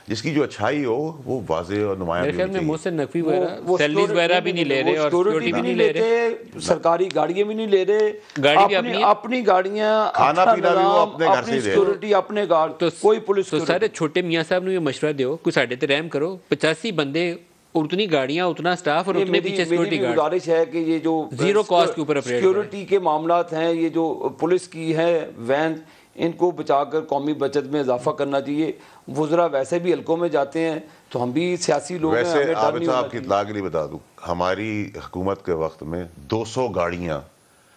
C: جس کی جو اچھائی ہو وہ واضح اور نمایاں
A: میرے خیال میں محسن نقوی وغیرہ سیلریز وغیرہ بھی نہیں لے رہے اور سیکورٹی بھی نہیں لے رہے،
B: سرکاری گاڑیاں بھی نہیں لے رہے، اپنی گاڑیاں،
C: کھانا پینا بھی وہ اپنے گھر سے ہی دے،
B: سیکورٹی اپنے گارڈ، کوئی پولیس۔
A: تو سارے چھوٹے میاں صاحب نے یہ مشورہ دیو، کوئی ساڈے تے رحم کرو، 85 بندے، اتنی گاڑیاں، اتنا سٹاف اور اتنے پیچھے سیکورٹی گارڈ۔
B: گزارش ہے کہ یہ جو
A: زیرو کاسٹ کے اوپر
B: سیکورٹی کے معاملات ہیں، یہ جو پولیس کی ہے وین، ان کو بچا کر قومی بچت میں اضافہ کرنا چاہیے۔ وزراء ویسے بھی حلقوں میں جاتے ہیں، تو ہم بھی سیاسی لوگ ہیں،
C: ویسے عابد صاحب کی اطلاع کے لیے بتا دوں، ہماری حکومت کے وقت میں 200 گاڑیاں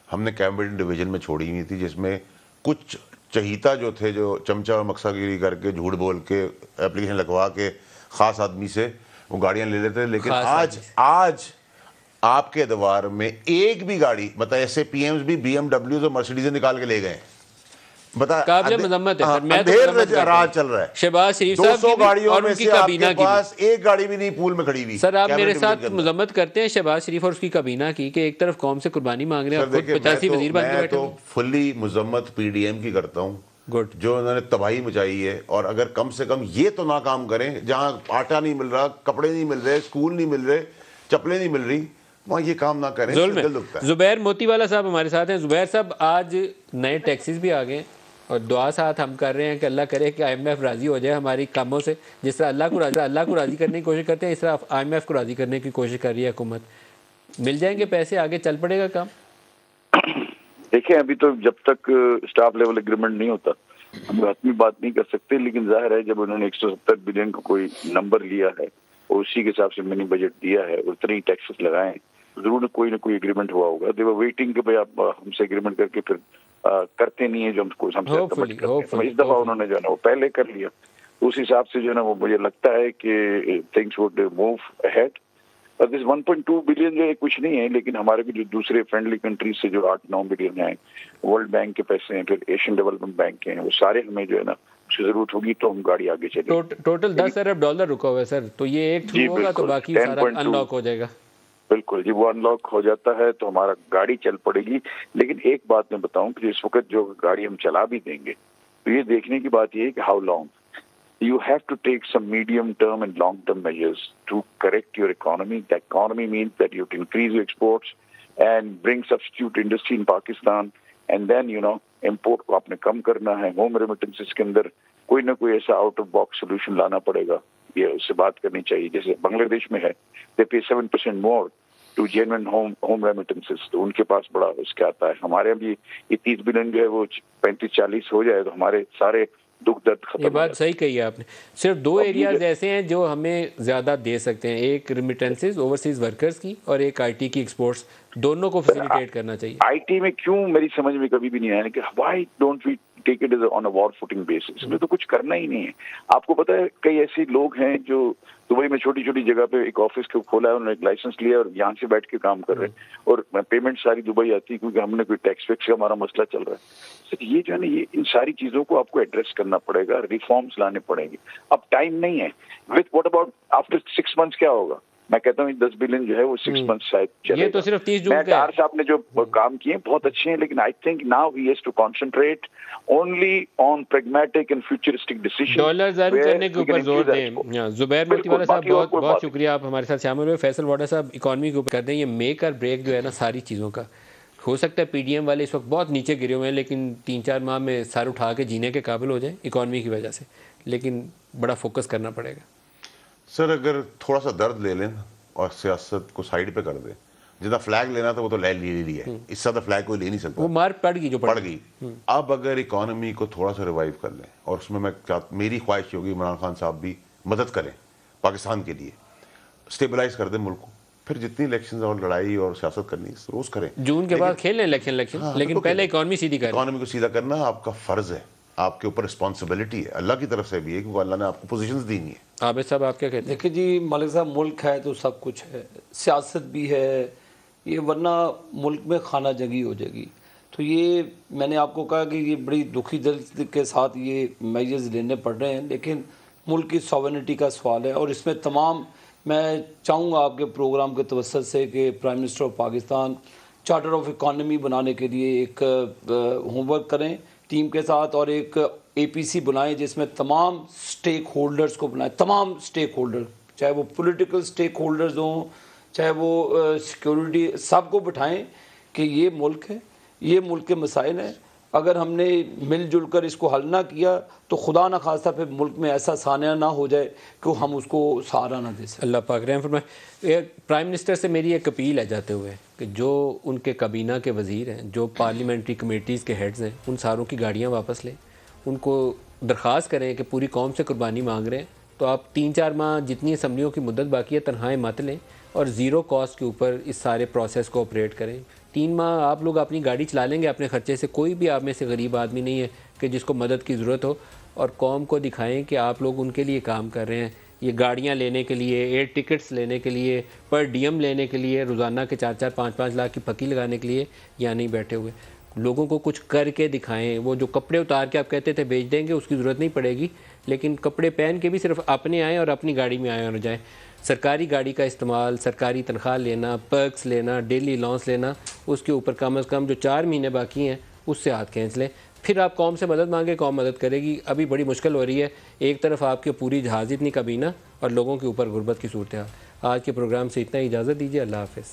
C: ہم نے کیمبرن ڈویژن میں چھوڑی ہوئی تھی، جس میں کچھ چہیتا جو تھے، جو چمچہ اور مقصہ گیری کر کے جھوٹ بول کے اپلیکیشن لگوا کے خاص آدمی سے وہ گاڑیاں لے لیتے، لیکن آج آپ کے ادوار میں ایک بھی گاڑی، بتا ایسے PMs بھی BMW اور مرسیڈیز نکال کے لے گئے ہیں،
A: قابل مذمت ہے۔
C: راج چل رہا ہے،
A: شہباز شریف
C: 200 گاڑیوں
A: اور
C: میں
A: ان کی
C: سے آپ
A: کابینہ
C: کے
A: کی
C: پاس ایک گاڑی بھی نہیں پول میں کھڑی ہوئی۔
A: سر آپ میرے ساتھ مذمت کرتے ہیں شہباز شریف اور اس کی کابینہ کی کہ ایک طرف قوم سے قربانی مانگ رہے ہیں اور خود 85 وزیر بن کے بیٹھے ہیں۔
C: میں تو فلی مذمت PDM کی کرتا ہوں، جو انہوں نے تباہی مچائی ہے، اور اگر کم سے کم یہ تو نہ کام کریں، جہاں آٹا نہیں مل رہا، کپڑے نہیں مل رہے، اسکول نہیں مل رہے، چپلیں نہیں مل رہی، وہاں یہ کام نہ کریں، دل دکھتا ہے۔
A: زبیر موتی والا صاحب ہمارے ساتھ ہیں۔ زبیر صاحب، آج نئے ٹیکسز بھی آ گئے اور دعا ساتھ ہم کر رہے ہیں کہ اللہ کرے کہ IMF راضی ہو جائے ہماری کاموں سے، جس طرح اللہ کو راضی کرنے کی کوشش کرتے ہیں، اس طرح IMF کو راضی کرنے کی کوشش کر رہی ہے حکومت۔ مل جائیں گے پیسے, آگے چل پڑے گا کام؟
F: دیکھیں ابھی تو جب تک اسٹاف لیول اگریمنٹ نہیں ہوتا ہم حتمی بات نہیں کر سکتے, لیکن ظاہر ہے جب انہوں نے 170 بلین کا کوئی نمبر لیا ہے اور اسی کے حساب سے منی بجٹ دیا ہے اور اتنے ہی ٹیکسز لگائے ہیں, ضرور نہ کوئی اگریمنٹ ہوا ہوگا. دے ور ویٹنگ کہ بھائی آپ ہم سے اگریمنٹ کر کے پھر کرتے نہیں ہیں جو ہم سے بجٹ کرتے ہیں. اس دفعہ انہوں نے جو ہے نا وہ پہلے کر لیا, اس حساب سے جو ہے نا وہ مجھے لگتا ہے کہ things would move ahead. This 1.2 billion جو ہے کچھ نہیں ہے, لیکن ہمارے بھی جو دوسرے فرینڈلی کنٹریز سے جو 8-9 بلین ہیں, ورلڈ بینک کے پیسے ہیں, پھر ایشین ڈیولپمنٹ بینک کے ہیں, وہ سارے ہمیں جو ہے نا اس کی ضرورت ہوگی تو ہم گاڑی آگے چلیں.
A: ٹوٹل $10 ارب رکا ہوا ہے سر, تو یہ ایک تھرو ہوگا تو باقی سارا ان لاک ہو جائے گا.
F: بالکل جی, وہ ان لاک ہو جاتا ہے تو ہمارا گاڑی چل پڑے گی. لیکن ایک بات میں بتاؤں کہ اس وقت جو گاڑی ہم چلا بھی دیں گے تو یہ دیکھنے کی بات یہ ہے کہ how long you have to take some medium term and long term measures to correct your economy. The economy means that you have to increase your exports and bring substitute industry in Pakistan, and then import کو آپ نے کم کرنا ہے. Home remittances کے اندر کوئی نہ کوئی ایسا آؤٹ آف باکس سولوشن لانا پڑے گا, یہ اس سے بات کرنی چاہیے. جیسے بنگلہ دیش میں ہے they pay 7% more to genuine home remittances, تو ان کے پاس بڑا اس کا آتا ہے. ہمارے ابھی یہ 30 بلین جو ہے وہ 35-40 ہو جائے تو ہمارے سارے دکھ درد ختم.
A: یہ بات صحیح کہی ہے آپ نے. صرف 2 ایریاز ایسے ہیں جو ہمیں زیادہ دے سکتے ہیں, ایک ریمیٹنسز اوورسیز ورکرز کی اور ایک آئی ٹی کی ایکسپورٹس, دونوں کو فیسیلیٹیٹ کرنا چاہیے.
F: آئی ٹی میں کیوں میری سمجھ میں کبھی بھی نہیں آیا کہ why don't we take it on a war footing basis. میں تو کچھ کرنا ہی نہیں ہے. آپ کو پتا ہے کئی ایسے لوگ ہیں جو دبئی میں چھوٹی چھوٹی جگہ پہ ایک آفس کو کھولا ہے, انہوں نے ایک لائسنس لیا اور یہاں سے بیٹھ کے کام کر رہے ہیں, اور پیمنٹ ساری دبئی آتی ہے کیونکہ ہم نے کوئی ٹیکس ویکس کا ہمارا مسئلہ چل رہا ہے. یہ جو ہے نا یہ ان ساری چیزوں کو آپ کو ایڈریس کرنا پڑے گا, ریفارمز لانے پڑیں گے. اب ٹائم نہیں ہے. With what about after 6 months کیا ہوگا؟ میں کہتا ہوں 10 بلین جو ہے وہ 6 months شاید چلے گا.
A: یہ تو صرف 30 جون کا ہے.
F: صاحب نے جو کام کیے بہت اچھے ہیں, لیکن I think now he has to concentrate only on pragmatic and futuristic decision.
A: Dollars earn کرنے کے اوپر زور دیں. زبیر مفتی والا صاحب بہت بہت شکریہ, آپ ہمارے ساتھ شامل ہوئے. فیصل واڈا صاحب اکانومی کے اوپر کر دیں. یہ میک اور بریک جو ہے نا ساری چیزوں کا, ہو سکتا ہے پی ڈی ایم والے اس وقت بہت نیچے گرے ہوئے ہیں, لیکن 3-4 ماہ میں سر اٹھا کے جینے کے قابل ہو جائیں اکانومی کی وجہ سے, لیکن بڑا فوکس کرنا پڑے گا.
C: سر اگر تھوڑا سا درد لے لیں اور سیاست کو سائڈ پہ کر دیں, جتنا فلیگ لینا تھا وہ تو لے لیا ہے, اس سے زیادہ فلیگ کوئی لے نہیں سکتا,
A: وہ مار پڑ گئی جو پڑ گئی.
C: اب اگر اکانومی کو تھوڑا سا ریوائیو کر لیں, اور اس میں میری خواہش ہوگی عمران خان صاحب بھی مدد کریں پاکستان کے لیے, اسٹیبلائز کر دیں ملک کو, پھر جتنی الیکشنز اور لڑائی اور سیاست کرنی روز کریں.
A: جون کے بعد کھیل لیں الیکشن, لیکن پہلے اکانومی سیدھی کریں.
C: اکانومی کو سیدھا کرنا آپ کا فرض ہے, آپ کے اوپر رسپانسبلٹی ہے, اللہ کی طرف سے بھی ہے کیونکہ اللہ نے آپ کو پوزیشنز دی ہے.
A: عابد صاحب آپ کیا کہتے ہیں؟
B: دیکھیں جی ملک صاحب, ملک ہے تو سب کچھ ہے, سیاست بھی ہے, یہ ورنہ ملک میں خانہ جنگی ہو جائے گی. تو یہ میں نے آپ کو کہا کہ یہ بڑی دکھی دل کے ساتھ یہ میجرز لینے پڑ رہے ہیں, لیکن ملک کی سوورنٹی کا سوال ہے, اور اس میں تمام میں چاہوں گا آپ کے پروگرام کے توسط سے کہ prime minister of Pakistan charter of economy بنانے کے لیے ایک ہوم ورک کریں ٹیم کے ساتھ, اور ایک اے پی سی بنائیں جس میں تمام سٹیک ہولڈرز کو بنائیں, تمام سٹیک ہولڈر, چاہے وہ پولیٹیکل سٹیک ہولڈرز ہوں, چاہے وہ سیکیورٹی, سب کو بٹھائیں کہ یہ ملک ہے, یہ ملک کے مسائل ہیں. اگر ہم نے مل جل کر اس کو حل نہ کیا تو خدا نہ خواستہ پھر ملک میں ایسا سانحہ نہ ہو جائے کہ ہم اس کو سہارا نہ دے سکیں.
A: اللہ پاک رحم فرمائے. پرائم منسٹر سے میری ایک اپیل ہے جاتے ہوئے کہ جو ان کے کابینہ کے وزیر ہیں, جو پارلیمنٹری کمیٹیز کے ہیڈز ہیں, ان ساروں کی گاڑیاں واپس لیں. ان کو درخواست کریں کہ پوری قوم سے قربانی مانگ رہے ہیں تو آپ 3-4 ماہ جتنی اسمبلیوں کی مدت باقی ہے تنخواہیں مت لیں, اور زیرو کاسٹ کے اوپر اس سارے پروسیس کو آپریٹ کریں. 3 ماہ آپ لوگ اپنی گاڑی چلا لیں گے اپنے خرچے سے. کوئی بھی آپ میں سے غریب آدمی نہیں ہے کہ جس کو مدد کی ضرورت ہو, اور قوم کو دکھائیں کہ آپ لوگ ان کے لیے کام کر رہے ہیں. یہ گاڑیاں لینے کے لیے, ایئر ٹکٹس لینے کے لیے, پر ڈیم لینے کے لیے, روزانہ کے 4-5 لاکھ کی پھکی لگانے کے لیے یہاں نہیں بیٹھے ہوئے. لوگوں کو کچھ کر کے دکھائیں. وہ جو کپڑے اتار کے آپ کہتے تھے بیچ دیں گے, اس کی ضرورت نہیں پڑے گی, لیکن کپڑے پہن کے بھی صرف اپنے آئیں اور اپنی گاڑی میں آئیں اور جائیں. سرکاری گاڑی کا استعمال, سرکاری تنخواہ لینا, پرکس لینا, ڈیلی الاؤنس لینا, اس کے اوپر کم از کم جو 4 مہینے باقی ہیں اس سے ہاتھ کھینچ لیں. پھر آپ قوم سے مدد مانگیں, قوم مدد کرے گی. ابھی بڑی مشکل ہو رہی ہے, ایک طرف آپ کے پوری جہاز اتنی کابینہ اور لوگوں کے اوپر غربت کی صورتحال. آج کے پروگرام سے اتنا ہی اجازت دیجیے. اللہ حافظ.